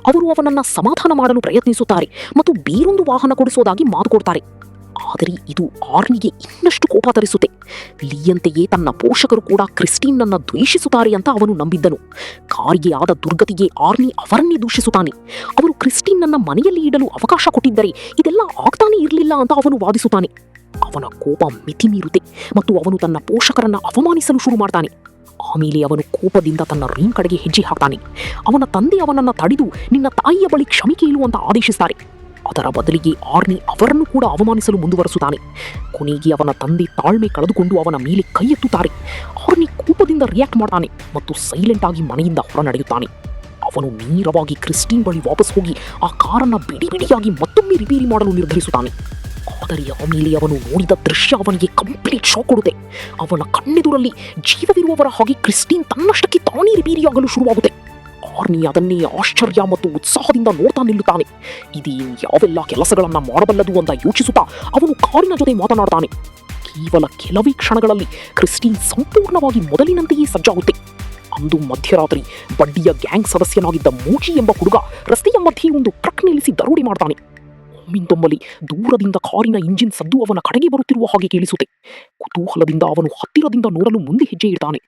ಅವರು ಅವನನ್ನ ಸಮಾಧಾನ ಮಾಡಲು ಪ್ರಯತ್ನಿಸುತ್ತಾರೆ ಮತ್ತು ಬೇರೊಂದು ವಾಹನ ಕೊಡಿಸೋದಾಗಿ ಮಾತು ಕೊಡ್ತಾರೆ. ಆದರೆ ಇದು ಆರ್ನಿಗೆ ಇನ್ನಷ್ಟು ಕೋಪ ತರಿಸುತ್ತೆ. ಲೀಯಂತೆಯೇ ತನ್ನ ಪೋಷಕರು ಕೂಡ ಕ್ರಿಸ್ಟೀನ್ನನ್ನ ದ್ವೇಷಿಸುತ್ತಾರೆ ಅಂತ ಅವನು ನಂಬಿದ್ದನು. ಕಾರಿಗೆ ಆದ ದುರ್ಗತಿಗೆ ಆರ್ನಿ ಅವರನ್ನೇ ದೂಷಿಸುತ್ತಾನೆ. ಅವರು ಕ್ರಿಸ್ಟೀನ್ನನ್ನ ಮನೆಯಲ್ಲಿ ಇಡಲು ಅವಕಾಶ ಕೊಟ್ಟಿದ್ದರೆ ಇದೆಲ್ಲ ಆಗ್ತಾನೇ ಇರಲಿಲ್ಲ ಅಂತ ಅವನು ವಾದಿಸುತ್ತಾನೆ. ಅವನ ಕೋಪ ಮಿತಿ ಮೀರುತ್ತೆ ಮತ್ತು ಅವನು ತನ್ನ ಪೋಷಕರನ್ನ ಅವಮಾನಿಸಲು ಶುರು ಮಾಡ್ತಾನೆ. ಆಮೇಲೆ ಅವನು ಕೋಪದಿಂದ ತನ್ನ ರೂಮ್ ಕಡೆಗೆ ಹೆಜ್ಜೆ ಹಾಕ್ತಾನೆ. ಅವನ ತಂದೆ ಅವನನ್ನ ತಡೆದು ನಿನ್ನ ತಾಯಿಯ ಬಳಿ ಕ್ಷಮೆ ಕೇಳು ಅಂತ ಆದೇಶಿಸ್ತಾರೆ. ಅದರ ಬದಲಿಗೆ ಆರ್ನಿ ಅವರನ್ನು ಕೂಡ ಅವಮಾನಿಸಲು ಮುಂದುವರಿಸುತ್ತಾನೆ. ಕೊನೆಗೆ ಅವನ ತಂದೆ ತಾಳ್ಮೆ ಕಳೆದುಕೊಂಡು ಅವನ ಮೇಲೆ ಕೈ ಎತ್ತುತ್ತಾರೆ. ಆರ್ನಿ ಕೋಪದಿಂದ ರಿಯಾಕ್ಟ್ ಮಾಡ್ತಾನೆ ಮತ್ತು ಸೈಲೆಂಟ್ ಆಗಿ ಮನೆಯಿಂದ ಹೊರ ನಡೆಯುತ್ತಾನೆ. ಅವನು ನೇರವಾಗಿ ಕ್ರಿಸ್ಟೀನ್ ಬಳಿ ವಾಪಸ್ ಹೋಗಿ ಆ ಕಾರನ್ನ ಬಿಡಿ ಬಿಡಿಯಾಗಿ ಮತ್ತೊಮ್ಮೆ ರಿಪೇರಿ ಮಾಡಲು ನಿರ್ಧರಿಸುತ್ತಾನೆ. ಆದರೆ ಆಮೇಲೆ ಅವನು ನೋಡಿದ ದೃಶ್ಯ ಅವನಿಗೆ ಕಂಪ್ಲೀಟ್ ಶಾಕ್ ಕೊಡುತ್ತೆ. ಅವನ ಕಣ್ಣೆದುರಲ್ಲಿ ಜೀವವಿರುವವರ ಹಾಗೆ ಕ್ರಿಸ್ಟೀನ್ ತನ್ನಷ್ಟಕ್ಕೆ ತಾನೇ ರಿಪೇರಿಯಾಗಲು ಶುರುವಾಗುತ್ತೆ. ಆರ್ನಿ ಅದನ್ನೇ ಆಶ್ಚರ್ಯ ಮತ್ತು ಉತ್ಸಾಹದಿಂದ ನೋಡ್ತಾ ನಿಲ್ಲುತ್ತಾನೆ. ಇದು ಯಾವೆಲ್ಲ ಕೆಲಸಗಳನ್ನ ಮಾಡಬಲ್ಲದು ಅಂತ ಯೋಚಿಸುತ್ತಾ ಅವನು ಕಾರಿನ ಜೊತೆ ಮಾತನಾಡ್ತಾನೆ. ಕೇವಲ ಕೆಲವೇ ಕ್ಷಣಗಳಲ್ಲಿ ಕ್ರಿಸ್ಟೀನ್ ಸಂಪೂರ್ಣವಾಗಿ ಮೊದಲಿನಂತೆಯೇ ಸಜ್ಜಾಗುತ್ತೆ. ಅಂದು ಮಧ್ಯರಾತ್ರಿ ಬಡ್ಡಿಯ ಗ್ಯಾಂಗ್ ಸದಸ್ಯನಾಗಿದ್ದ ಮೂಚಿ ಎಂಬ ಹುಡುಗ ರಸ್ತೆಯ ಮಧ್ಯೆ ಒಂದು ಟ್ರಕ್ ನಿಲ್ಲಿಸಿ ದರೋಡೆ ಮಾಡ್ತಾನೆ. ಒಮ್ಮಿಂದೊಮ್ಮಲಿ ದೂರದಿಂದ ಕಾರಿನ ಇಂಜಿನ್ ಸದ್ದು ಅವನ ಕಡೆಗೆ ಬರುತ್ತಿರುವ ಹಾಗೆ ಕೇಳಿಸುತ್ತೆ. ಕುತೂಹಲದಿಂದ ಅವನು ಹತ್ತಿರದಿಂದ ನೋಡಲು ಮುಂದೆ ಹೆಜ್ಜೆ ಇಡ್ತಾನೆ.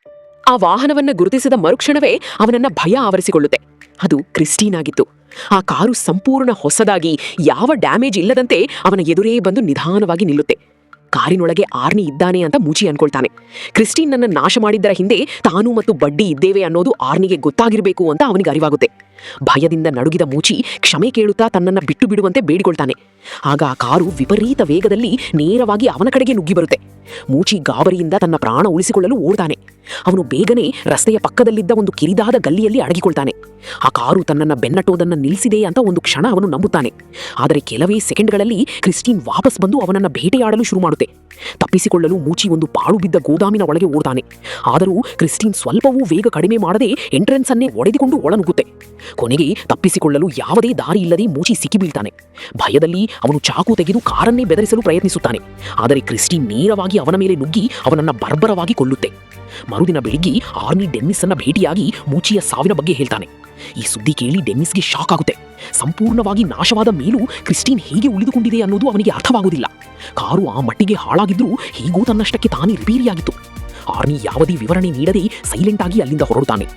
ಆ ವಾಹನವನ್ನ ಗುರುತಿಸಿದ ಮರುಕ್ಷಣವೇ ಅವನನ್ನ ಭಯ ಆವರಿಸಿಕೊಳ್ಳುತ್ತೆ. ಅದು ಕ್ರಿಸ್ಟೀನ್ ಆಗಿತ್ತು. ಆ ಕಾರು ಸಂಪೂರ್ಣ ಹೊಸದಾಗಿ ಯಾವ ಡ್ಯಾಮೇಜ್ ಇಲ್ಲದಂತೆ ಅವನ ಎದುರೇ ಬಂದು ನಿಧಾನವಾಗಿ ನಿಲ್ಲುತ್ತೆ. ಕಾರಿನೊಳಗೆ ಆರ್ನಿ ಇದ್ದಾನೆ ಅಂತ ಮೂಚಿ ಅನ್ಕೊಳ್ತಾನೆ. ಕ್ರಿಸ್ಟೀನ್ ನನ್ನ ನಾಶ ಮಾಡಿದ್ದರ ಹಿಂದೆ ತಾನು ಮತ್ತು ಬಡ್ಡಿ ಇದ್ದೇವೆ ಅನ್ನೋದು ಆರ್ನಿಗೆ ಗೊತ್ತಾಗಿರಬೇಕು ಅಂತ ಅವನಿಗೆ ಅರಿವಾಗುತ್ತೆ. ಭಯದಿಂದ ನಡುಗಿದ ಮೂಚಿ ಕ್ಷಮೆ ಕೇಳುತ್ತಾ ತನ್ನನ್ನ ಬಿಟ್ಟು ಬಿಡುವಂತೆ ಬೇಡಿಕೊಳ್ತಾನೆ. ಆಗ ಆ ಕಾರು ವಿಪರೀತ ವೇಗದಲ್ಲಿ ನೇರವಾಗಿ ಅವನ ಕಡೆಗೆ ನುಗ್ಗಿ ಬರುತ್ತೆ. ಮೂಚಿ ಗಾಬರಿಯಿಂದ ತನ್ನ ಪ್ರಾಣ ಉಳಿಸಿಕೊಳ್ಳಲು ಓಡ್ತಾನೆ. ಅವನು ಬೇಗನೆ ರಸ್ತೆಯ ಪಕ್ಕದಲ್ಲಿದ್ದ ಒಂದು ಕಿರಿದಾದ ಗಲ್ಲಿಯಲ್ಲಿ ಅಡಗಿಕೊಳ್ತಾನೆ. ಆ ಕಾರು ತನ್ನನ್ನ ಬೆನ್ನಟ್ಟೋದನ್ನ ನಿಲ್ಲಿಸಿದೆ ಅಂತ ಒಂದು ಕ್ಷಣ ಅವನು ನಂಬುತ್ತಾನೆ. ಆದರೆ ಕೆಲವೇ ಸೆಕೆಂಡ್ಗಳಲ್ಲಿ ಕ್ರಿಸ್ಟೀನ್ ವಾಪಸ್ ಬಂದು ಅವನನ್ನ ಬೇಟೆಯಾಡಲು ಶುರು ಮಾಡುತ್ತೆ. ತಪ್ಪಿಸಿಕೊಳ್ಳಲು ಮೂಚಿ ಒಂದು ಪಾಳು ಬಿದ್ದ ಗೋದಾಮಿನ ಒಳಗೆ ಓಡ್ತಾನೆ. ಆದರೂ ಕ್ರಿಸ್ಟೀನ್ ಸ್ವಲ್ಪವೂ ವೇಗ ಕಡಿಮೆ ಮಾಡದೆ ಎಂಟ್ರೆನ್ಸ್ ಅನ್ನೇ ಒಡೆದುಕೊಂಡು ಒಳನುಗ್ಗುತ್ತೆ. ಕೊನೆಗೆ ತಪ್ಪಿಸಿಕೊಳ್ಳಲು ಯಾವುದೇ ದಾರಿ ಇಲ್ಲದೆ ಮೂಚಿ ಸಿಕ್ಕಿಬೀಳ್ತಾನೆ. ಭಯದಲ್ಲಿ ಅವನು ಚಾಕು ತೆಗೆದು ಕಾರನ್ನೇ ಬೆದರಿಸಲು ಪ್ರಯತ್ನಿಸುತ್ತಾನೆ. ಆದರೆ ಕ್ರಿಸ್ಟೀನ್ ನೇರವಾಗಿ ಅವನ ಮೇಲೆ ನುಗ್ಗಿ ಅವನನ್ನ ಬರ್ಬರವಾಗಿ ಕೊಲ್ಲುತ್ತೆ. ಮರುದಿನ ಬೆಳಿಗ್ಗೆ ಆರ್ನಿ ಡೆನ್ನಿಸ್ ಅನ್ನ ಭೇಟಿಯಾಗಿ ಮೂಚಿಯ ಸಾವಿನ ಬಗ್ಗೆ ಹೇಳ್ತಾನೆ. ಈ ಸುದ್ದಿ ಕೇಳಿ ಡೆನ್ನಿಸ್ಗೆ ಶಾಕ್ ಆಗುತ್ತೆ. ಸಂಪೂರ್ಣವಾಗಿ ನಾಶವಾದ ಮೇಲೂ ಕ್ರಿಸ್ಟೀನ್ ಹೇಗೆ ಉಳಿದುಕೊಂಡಿದೆ ಅನ್ನೋದು ಅವನಿಗೆ ಅರ್ಥವಾಗುವುದಿಲ್ಲ. ಕಾರು ಆ ಮಟ್ಟಿಗೆ ಹಾಳಾಗಿದ್ರೂ ಹೀಗೂ ತನ್ನಷ್ಟಕ್ಕೆ ತಾನೇ ರಿಪೇರಿಯಾಗಿತ್ತು. ಆರ್ನಿ ಯಾವುದೇ ವಿವರಣೆ ನೀಡದೆ ಸೈಲೆಂಟ್ ಆಗಿ ಅಲ್ಲಿಂದ ಹೊರಡುತ್ತಾನೆ.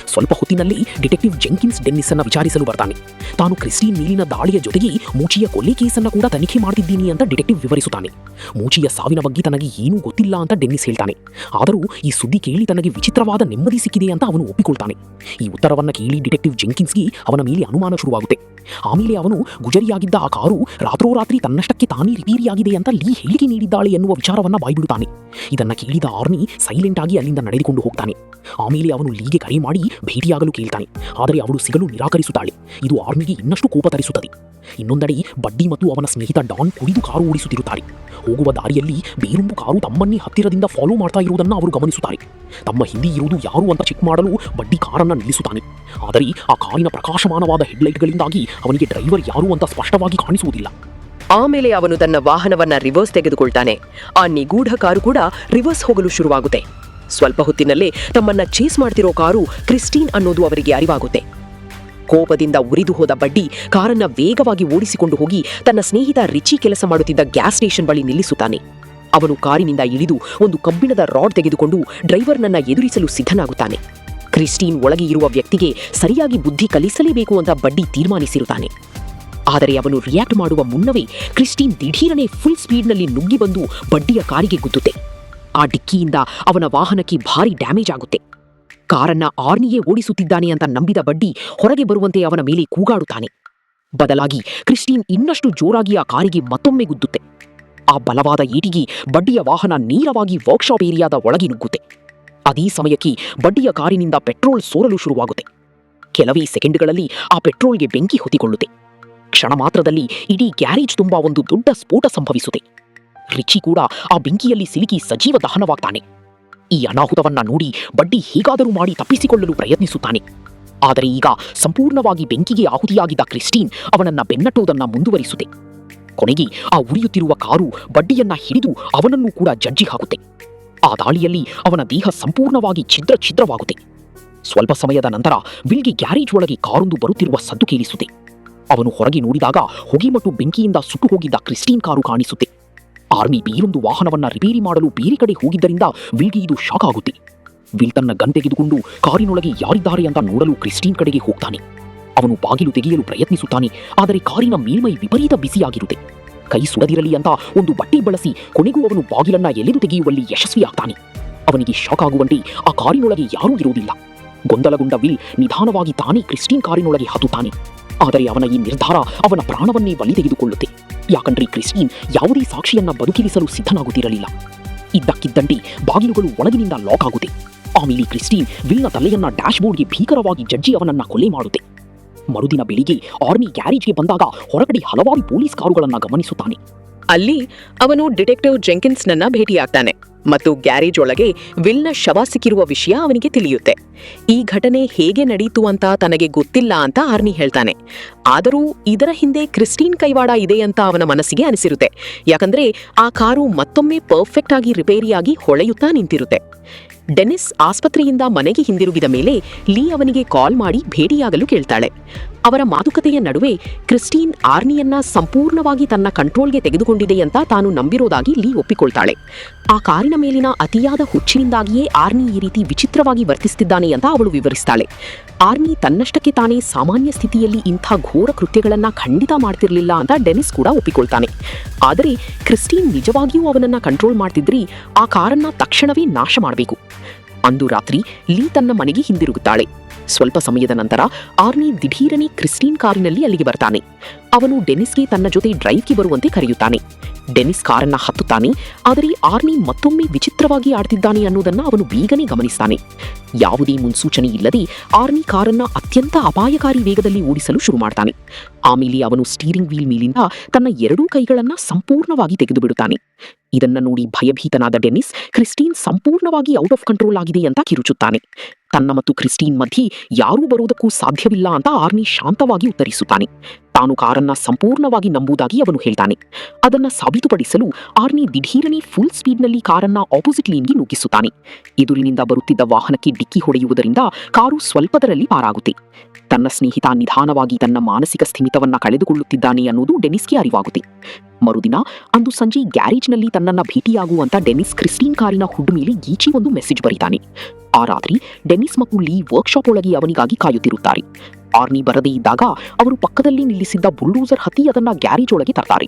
ಸ್ವಲ್ಪ ಹೊತ್ತಿನಲ್ಲಿ ಡಿಟೆಕ್ಟಿವ್ ಜೆಂಕಿನ್ಸ್ ಡೆನ್ನಿಸ್ ಅನ್ನ ವಿಚಾರಿಸಲು ಬರ್ತಾನೆ. ತಾನು ಕ್ರಿಸ್ಟೀನ್ ಮೇಲಿನ ದಾಳಿಯ ಜೊತೆಗೆ ಮೂಚಿಯ ಕೊಲೆ ಕೇಸನ್ನ ಕೂಡ ತನಿಖೆ ಮಾಡ್ತಿದ್ದೀನಿ ಅಂತ ಡಿಟೆಕ್ಟಿವ್ ವಿವರಿಸುತ್ತಾನೆ. ಮೂಚಿಯ ಸಾವಿನ ಬಗ್ಗೆ ತನಗೆ ಏನೂ ಗೊತ್ತಿಲ್ಲ ಅಂತ ಡೆನ್ನಿಸ್ ಹೇಳ್ತಾನೆ. ಆದರೂ ಈ ಸುದ್ದಿ ಕೇಳಿ ತನಗೆ ವಿಚಿತ್ರವಾದ ನೆಮ್ಮದಿ ಸಿಕ್ಕಿದೆ ಅಂತ ಅವನು ಒಪ್ಪಿಕೊಳ್ತಾನೆ. ಈ ಉತ್ತರವನ್ನ ಕೇಳಿ ಡಿಟೆಕ್ಟಿವ್ ಜೆಂಕಿನ್ಸ್ಗೆ ಅವನ ಮೇಲೆ ಅನುಮಾನ ಶುರುವಾಗುತ್ತೆ. ಆಮೇಲೆ ಅವನು ಗುಜರಿಯಾಗಿದ್ದ ಆ ಕಾರು ರಾತ್ರೋರಾತ್ರಿ ತನ್ನಷ್ಟಕ್ಕೆ ತಾನೇ ರಿಪೇರಿಯಾಗಿದೆ ಅಂತ ಲೀ ಹೇಳಿಕೆ ನೀಡಿದ್ದಾಳೆ ಎನ್ನುವ ವಿಚಾರವನ್ನ ಬಾಯ್ಬಿಡುತ್ತಾನೆ. ಇದನ್ನ ಕೇಳಿದ ಆರ್ನಿ ಸೈಲೆಂಟ್ ಆಗಿ ಅಲ್ಲಿಂದ ನಡೆದುಕೊಂಡು ಹೋಗ್ತಾನೆ. ಆಮೇಲೆ ಅವನು ಲೀಗೆ ಕರೆ ಮಾಡಿ ಭೇಟಿಯಾಗಲು ಕೇಳ್ತಾನೆ. ಆದರೆ ಅವಳು ಸಿಗಲು ನಿರಾಕರಿಸುತ್ತಾಳೆ. ಇದು ಆರ್ನಿಗೆ ಇನ್ನಷ್ಟು ಕೋಪ ತರಿಸುತ್ತದೆ. ಇನ್ನೊಂದೆಡೆ ಬಡ್ಡಿ ಮತ್ತು ಅವನ ಸ್ನೇಹಿತ ಡಾನ್ ಕುಡಿದು ಕಾರು ಓಡಿಸುತ್ತಿರುತ್ತಾರೆ. ಹೋಗುವ ದಾರಿಯಲ್ಲಿ ಬೇರೊಂದು ಕಾರು ತಮ್ಮನ್ನೇ ಹತ್ತಿರದಿಂದ ಫಾಲೋ ಮಾಡ್ತಾ ಇರುವುದನ್ನು ಅವರು ಗಮನಿಸುತ್ತಾರೆ. ತಮ್ಮ ಹಿಂದೆ ಇರುವುದು ಯಾರು ಅಂತ ಚೆಕ್ ಮಾಡಲು ಬಡ್ಡಿ ಕಾರನ್ನು ನಿಲ್ಲಿಸುತ್ತಾನೆ. ಆದರೆ ಆ ಕಾರಿನ ಪ್ರಕಾಶಮಾನವಾದ ಹೆಡ್ಲೈಟ್ಗಳಿಂದಾಗಿ ಅವನಿಗೆ ಡ್ರೈವರ್ ಯಾರು ಅಂತ ಸ್ಪಷ್ಟವಾಗಿ ಕಾಣಿಸುವುದಿಲ್ಲ. ಆಮೇಲೆ ಅವನು ತನ್ನ ವಾಹನವನ್ನ ರಿವರ್ಸ್ ತೆಗೆದುಕೊಳ್ತಾನೆ. ಆ ನಿಗೂಢ ಕಾರು ಕೂಡ ರಿವರ್ಸ್ ಹೋಗಲು ಶುರುವಾಗುತ್ತೆ. ಸ್ವಲ್ಪ ಹೊತ್ತಿನಲ್ಲೇ ತಮ್ಮನ್ನ ಚೇಸ್ ಮಾಡ್ತಿರೋ ಕಾರು ಕ್ರಿಸ್ಟೀನ್ ಅನ್ನೋದು ಅವರಿಗೆ ಅರಿವಾಗುತ್ತೆ. ಕೋಪದಿಂದ ಉರಿದು ಹೋದ ಬಡ್ಡಿ ಕಾರನ್ನ ವೇಗವಾಗಿ ಓಡಿಸಿಕೊಂಡು ಹೋಗಿ ತನ್ನ ಸ್ನೇಹಿತ ರಿಚಿ ಕೆಲಸ ಮಾಡುತ್ತಿದ್ದ ಗ್ಯಾಸ್ ಸ್ಟೇಷನ್ ಬಳಿ ನಿಲ್ಲಿಸುತ್ತಾನೆ. ಅವನು ಕಾರಿನಿಂದ ಇಳಿದು ಒಂದು ಕಬ್ಬಿಣದ ರಾಡ್ ತೆಗೆದುಕೊಂಡು ಡ್ರೈವರ್ನನ್ನ ಎದುರಿಸಲು ಸಿದ್ಧನಾಗುತ್ತಾನೆ. ಕ್ರಿಸ್ಟೀನ್ ಒಳಗೆ ಇರುವ ವ್ಯಕ್ತಿಗೆ ಸರಿಯಾಗಿ ಬುದ್ಧಿ ಕಲಿಸಲೇಬೇಕು ಅಂತ ಬಡ್ಡಿ ತೀರ್ಮಾನಿಸಿರುತ್ತಾನೆ. ಆದರೆ ಅವನು ರಿಯಾಕ್ಟ್ ಮಾಡುವ ಮುನ್ನವೇ ಕ್ರಿಸ್ಟೀನ್ ದಿಢೀರನೆ ಫುಲ್ ಸ್ಪೀಡ್ನಲ್ಲಿ ನುಗ್ಗಿ ಬಂದು ಬಡ್ಡಿಯ ಕಾರಿಗೆ ಗುದ್ದುತ್ತೆ. ಆ ಡಿಕ್ಕಿಯಿಂದ ಅವನ ವಾಹನಕ್ಕೆ ಭಾರಿ ಡ್ಯಾಮೇಜ್ ಆಗುತ್ತೆ. ಕಾರನ್ನ ಆರ್ನಿಯೇ ಓಡಿಸುತ್ತಿದ್ದಾನೆ ಅಂತ ನಂಬಿದ ಬಡ್ಡಿ ಹೊರಗೆ ಬರುವಂತೆ ಅವನ ಮೇಲೆ ಕೂಗಾಡುತ್ತಾನೆ. ಬದಲಾಗಿ ಕ್ರಿಸ್ಟೀನ್ ಇನ್ನಷ್ಟು ಜೋರಾಗಿ ಆ ಕಾರಿಗೆ ಮತ್ತೊಮ್ಮೆ ಗುದ್ದುತ್ತೆ. ಆ ಬಲವಾದ ಏಟಿಗೆ ಬಡ್ಡಿಯ ವಾಹನ ನೇರವಾಗಿ ವರ್ಕ್ಶಾಪ್ ಏರಿಯಾದ ಒಳಗೆ ನುಗ್ಗುತ್ತೆ. ಅದೇ ಸಮಯಕ್ಕೆ ಬಡ್ಡಿಯ ಕಾರಿನಿಂದ ಪೆಟ್ರೋಲ್ ಸೋರಲು ಶುರುವಾಗುತ್ತೆ. ಕೆಲವೇ ಸೆಕೆಂಡ್ಗಳಲ್ಲಿ ಆ ಪೆಟ್ರೋಲ್ಗೆ ಬೆಂಕಿ ಹೊತ್ತಿಕೊಳ್ಳುತ್ತೆ. ಕ್ಷಣ ಮಾತ್ರದಲ್ಲಿ ಇಡೀ ಗ್ಯಾರೇಜ್ ತುಂಬಾ ಒಂದು ದೊಡ್ಡ ಸ್ಫೋಟ ಸಂಭವಿಸುತ್ತೆ. ರಿಚಿ ಕೂಡ ಆ ಬೆಂಕಿಯಲ್ಲಿ ಸಿಲುಕಿ ಸಜೀವ ದಹನವಾಗ್ತಾನೆ. ಈ ಅನಾಹುತವನ್ನ ನೋಡಿ ಬಡ್ಡಿ ಹೇಗಾದರೂ ಮಾಡಿ ತಪ್ಪಿಸಿಕೊಳ್ಳಲು ಪ್ರಯತ್ನಿಸುತ್ತಾನೆ. ಆದರೆ ಈಗ ಸಂಪೂರ್ಣವಾಗಿ ಬೆಂಕಿಗೆ ಆಹುತಿಯಾಗಿದ್ದ ಕ್ರಿಸ್ಟೀನ್ ಅವನನ್ನ ಬೆನ್ನಟ್ಟುವುದನ್ನ ಮುಂದುವರಿಸುತ್ತೆ. ಕೊನೆಗೆ ಆ ಉರಿಯುತ್ತಿರುವ ಕಾರು ಬಡ್ಡಿಯನ್ನ ಹಿಡಿದು ಅವನನ್ನು ಕೂಡ ಜಜ್ಜಿ ಹಾಕುತ್ತೆ. ಆ ದಾಳಿಯಲ್ಲಿ ಅವನ ದೇಹ ಸಂಪೂರ್ಣವಾಗಿ ಛಿದ್ರವಾಗುತ್ತೆ. ಸ್ವಲ್ಪ ಸಮಯದ ನಂತರ ವಿಲ್ಗೆ ಗ್ಯಾರೇಜ್ ಒಳಗೆ ಕಾರೊಂದು ಬರುತ್ತಿರುವ ಸದ್ದು ಕೇಳಿಸುತ್ತೆ. ಅವನು ಹೊರಗೆ ನೋಡಿದಾಗ ಹೊಗೆ ಮತ್ತು ಬೆಂಕಿಯಿಂದ ಸುಟ್ಟು ಹೋಗಿದ್ದ ಕ್ರಿಸ್ಟೀನ್ ಕಾರು ಕಾಣಿಸುತ್ತೆ. ಆರ್ನಿ ಬೇರೊಂದು ವಾಹನವನ್ನ ರಿಪೇರಿ ಮಾಡಲು ಬೇರೆ ಕಡೆ ಹೋಗಿದ್ದರಿಂದ ವಿಲ್ಗೆ ಇದು ಶಾಕ್ ಆಗುತ್ತೆ. ವಿಲ್ ತನ್ನ ಗನ್ ತೆಗೆದುಕೊಂಡು ಕಾರಿನೊಳಗೆ ಯಾರಿದ್ದಾರೆ ಅಂತ ನೋಡಲು ಕ್ರಿಸ್ಟೀನ್ ಕಡೆಗೆ ಹೋಗ್ತಾನೆ. ಅವನು ಬಾಗಿಲು ತೆಗೆಯಲು ಪ್ರಯತ್ನಿಸುತ್ತಾನೆ. ಆದರೆ ಕಾರಿನ ಮೇಲ್ಮೈ ವಿಪರೀತ ಬಿಸಿಯಾಗಿರುತ್ತೆ. ಕೈ ಸುಡದಿರಲಿ ಅಂತ ಒಂದು ಬಟ್ಟೆ ಬಳಸಿ ಕೊನೆಗೂ ಅವನು ಬಾಗಿಲನ್ನ ಎಳೆದು ತೆಗೆಯುವಲ್ಲಿ ಯಶಸ್ವಿಯಾಗ್ತಾನೆ. ಅವನಿಗೆ ಶಾಕ್ ಆಗುವಂತೆ ಆ ಕಾರಿನೊಳಗೆ ಯಾರೂ ಇರುವುದಿಲ್ಲ. ಗೊಂದಲಗೊಂಡ ವಿಲ್ ನಿಧಾನವಾಗಿ ತಾನೇ ಕ್ರಿಸ್ಟೀನ್ ಕಾರಿನೊಳಗೆ ಹತ್ತುತ್ತಾನೆ. ಆದರೆ ಅವನ ಈ ನಿರ್ಧಾರ ಅವನ ಪ್ರಾಣವನ್ನೇ ಬಲಿ ತೆಗೆದುಕೊಳ್ಳುತ್ತೆ. ಯಾಕಂದ್ರೆ ಕ್ರಿಸ್ಟೀನ್ ಯಾವುದೇ ಸಾಕ್ಷಿಯನ್ನ ಬದುಕಿರಿಸಲು ಸಿದ್ಧನಾಗುತ್ತಿರಲಿಲ್ಲ. ಇದ್ದಕ್ಕಿದ್ದಂತೆ ಬಾಗಿಲುಗಳು ಒಳಗಿನಿಂದ ಲಾಕ್ ಆಗುತ್ತೆ. ಆಮೇಲೆ ಕ್ರಿಸ್ಟೀನ್ ವಿಲ್ನ ತಲೆಯನ್ನ ಡ್ಯಾಶ್ಬೋರ್ಡ್ಗೆ ಭೀಕರವಾಗಿ ಜಜ್ಜಿ ಅವನನ್ನ ಕೊಲೆ ಮಾಡುತ್ತೆ. ಮರುದಿನ ಬೆಳಿಗ್ಗೆ ಆರ್ನಿ ಗ್ಯಾರೇಜ್ಗೆ ಬಂದಾಗ ಹೊರಗಡೆ ಹಲವಾರು ಪೊಲೀಸ್ ಕಾರುಗಳನ್ನ ಗಮನಿಸುತ್ತಾನೆ. ಅಲ್ಲಿ ಅವನು ಡಿಟೆಕ್ಟಿವ್ ಜೆಂಕಿನ್ಸ್ನನ್ನ ಭೇಟಿಯಾಗ್ತಾನೆ ಮತ್ತು ಗ್ಯಾರೇಜ್ ಒಳಗೆ ವಿಲ್ನ ಶವ ಸಿಕ್ಕಿರುವ ವಿಷಯ ಅವನಿಗೆ ತಿಳಿಯುತ್ತೆ. ಈ ಘಟನೆ ಹೇಗೆ ನಡೀತು ಅಂತ ತನಗೆ ಗೊತ್ತಿಲ್ಲ ಅಂತ ಆರ್ನಿ ಹೇಳ್ತಾನೆ. ಆದರೂ ಇದರ ಹಿಂದೆ ಕ್ರಿಸ್ಟೀನ್ ಕೈವಾಡ ಇದೆ ಅಂತ ಅವನ ಮನಸ್ಸಿಗೆ ಅನಿಸಿರುತ್ತೆ. ಯಾಕಂದ್ರೆ ಆ ಕಾರು ಮತ್ತೊಮ್ಮೆ ಪರ್ಫೆಕ್ಟ್ ಆಗಿ ರಿಪೇರಿಯಾಗಿ ಹೊಳೆಯುತ್ತಾ ನಿಂತಿರುತ್ತೆ. ಡೆನಿಸ್ ಆಸ್ಪತ್ರೆಯಿಂದ ಮನೆಗೆ ಹಿಂದಿರುಗಿದ ಮೇಲೆ ಲೀ ಅವನಿಗೆ ಕಾಲ್ ಮಾಡಿ ಭೇಟಿಯಾಗಲು ಕೇಳ್ತಾಳೆ. ಅವರ ಮಾತುಕತೆಯ ನಡುವೆ ಕ್ರಿಸ್ಟೀನ್ ಆರ್ನಿಯನ್ನ ಸಂಪೂರ್ಣವಾಗಿ ತನ್ನ ಕಂಟ್ರೋಲ್ಗೆ ತೆಗೆದುಕೊಂಡಿದೆ ಅಂತ ತಾನು ನಂಬಿರೋದಾಗಿ ಲೀ ಒಪ್ಪಿಕೊಳ್ತಾಳೆ. ಆ ಕಾರಿನ ಮೇಲಿನ ಅತಿಯಾದ ಹುಚ್ಚಿನಿಂದಾಗಿಯೇ ಆರ್ನಿ ಈ ರೀತಿ ವಿಚಿತ್ರವಾಗಿ ವರ್ತಿಸುತ್ತಿದ್ದಾನೆ ಅಂತ ಅವಳು ವಿವರಿಸ್ತಾಳೆ. ಆರ್ನಿ ತನ್ನಷ್ಟಕ್ಕೆ ತಾನೇ ಸಾಮಾನ್ಯ ಸ್ಥಿತಿಯಲ್ಲಿ ಇಂಥ ಘೋರ ಕೃತ್ಯಗಳನ್ನ ಖಂಡಿತ ಮಾಡ್ತಿರ್ಲಿಲ್ಲ ಅಂತ ಡೆನಿಸ್ ಕೂಡ ಒಪ್ಪಿಕೊಳ್ತಾನೆ. ಆದರೆ ಕ್ರಿಸ್ಟೀನ್ ನಿಜವಾಗಿಯೂ ಅವನನ್ನ ಕಂಟ್ರೋಲ್ ಮಾಡ್ತಿದ್ರಿ ಆ ಕಾರನ್ನ ತಕ್ಷಣವೇ ನಾಶ ಮಾಡಬೇಕು. ಅಂದು ರಾತ್ರಿ ಲೀ ತನ್ನ ಮನೆಗೆ ಹಿಂದಿರುಗುತ್ತಾಳೆ. ಸ್ವಲ್ಪ ಸಮಯದ ನಂತರ ಆರ್ನಿ ದಿಢೀರನೆ ಕ್ರಿಸ್ಟೀನ್ ಕಾರಿನಲ್ಲಿ ಅಲ್ಲಿಗೆ ಬರ್ತಾನೆ. ಅವನು ಡೆನಿಸ್ಗೆ ತನ್ನ ಜೊತೆ ಡ್ರೈವ್ಗೆ ಬರುವಂತೆ ಕರೆಯುತ್ತಾನೆ. ಡೆನಿಸ್ ಕಾರನ್ನ ಹತ್ತುತ್ತಾನೆ. ಆದರೆ ಆರ್ನಿ ಮತ್ತೊಮ್ಮೆ ವಿಚಿತ್ರವಾಗಿ ಆಡ್ತಿದ್ದಾನೆ ಅನ್ನೋದನ್ನ ಅವನು ಬೇಗನೆ ಗಮನಿಸ್ತಾನೆ. ಯಾವುದೇ ಮುನ್ಸೂಚನೆ ಇಲ್ಲದೆ ಆರ್ನಿ ಕಾರನ್ನ ಅತ್ಯಂತ ಅಪಾಯಕಾರಿ ವೇಗದಲ್ಲಿ ಓಡಿಸಲು ಶುರು ಮಾಡ್ತಾನೆ. ಆಮೇಲೆ ಅವನು ಸ್ಟೀರಿಂಗ್ ವೀಲ್ ಮೇಲಿಂದ ತನ್ನ ಎರಡೂ ಕೈಗಳನ್ನ ಸಂಪೂರ್ಣವಾಗಿ ತೆಗೆದು ಬಿಡುತ್ತಾನೆ. ಇದನ್ನ ನೋಡಿ ಭಯಭೀತನಾದ ಡೆನಿಸ್ ಕ್ರಿಸ್ಟೀನ್ ಸಂಪೂರ್ಣವಾಗಿ ಔಟ್ ಆಫ್ ಕಂಟ್ರೋಲ್ ಆಗಿದೆ ಅಂತ ಕಿರುಚುತ್ತಾನೆ. ತನ್ನ ಮತ್ತು ಕ್ರಿಸ್ಟೀನ್ ಮಧ್ಯೆ ಯಾರೂ ಬರುವುದಕ್ಕೂ ಸಾಧ್ಯವಿಲ್ಲ ಅಂತ ಆರ್ನಿ ಶಾಂತವಾಗಿ ಉತ್ತರಿಸುತ್ತಾನೆ. ತಾನು ಕಾರನ್ನ ಸಂಪೂರ್ಣವಾಗಿ ನಂಬುವುದಾಗಿ ಅವನು ಹೇಳ್ತಾನೆ. ಅದನ್ನ ಸಾಬೀತುಪಡಿಸಲು ಆರ್ನಿ ದಿಢೀರನೆ ಫುಲ್ ಸ್ಪೀಡ್ನಲ್ಲಿ ಕಾರನ್ನ ಆಪೋಸಿಟ್ ಲೇನ್ಗೆ ನುಗ್ಗಿಸುತ್ತಾನೆ. ಎದುರಿನಿಂದ ಬರುತ್ತಿದ್ದ ವಾಹನಕ್ಕೆ ಡಿಕ್ಕಿ ಹೊಡೆಯುವುದರಿಂದ ಕಾರು ಸ್ವಲ್ಪದರಲ್ಲಿ ಪಾರಾಗುತ್ತೆ. ತನ್ನ ಸ್ನೇಹಿತ ನಿಧಾನವಾಗಿ ತನ್ನ ಮಾನಸಿಕ ಸ್ಥಿಮಿತವನ್ನ ಕಳೆದುಕೊಳ್ಳುತ್ತಿದ್ದಾನೆ ಅನ್ನೋದು ಡೆನಿಸ್ಗೆ ಅರಿವಾಗುತ್ತೆ. ಮರುದಿನ ಅಂದು ಸಂಜೆ ಗ್ಯಾರೇಜ್ನಲ್ಲಿ ತನ್ನನ್ನ ಭೇಟಿಯಾಗುವಂತ ಡೆನಿಸ್ ಕ್ರಿಸ್ಟೀನ್ ಕಾರಿನ ಹುಡ್ ಮೇಲೆ ಗೀಚಿ ಒಂದು ಮೆಸೇಜ್ ಬರೀತಾನೆ. ಆ ರಾತ್ರಿ ಡೆನಿಸ್ ಮತ್ತು ಲೀ ವರ್ಕ್ಶಾಪ್ ಒಳಗೆ ಅವನಿಗಾಗಿ ಕಾಯುತ್ತಿರುತ್ತಾರೆ. ಆರ್ನಿ ಬರದೇ ಇದ್ದಾಗ ಅವರು ಪಕ್ಕದಲ್ಲಿ ನಿಲ್ಲಿಸಿದ್ದ ಬುಲ್ಡೋಸರ್ ಹತ್ತಿ ಅದನ್ನ ಗ್ಯಾರೇಜ್ ಒಳಗೆ ತರ್ತಾರೆ.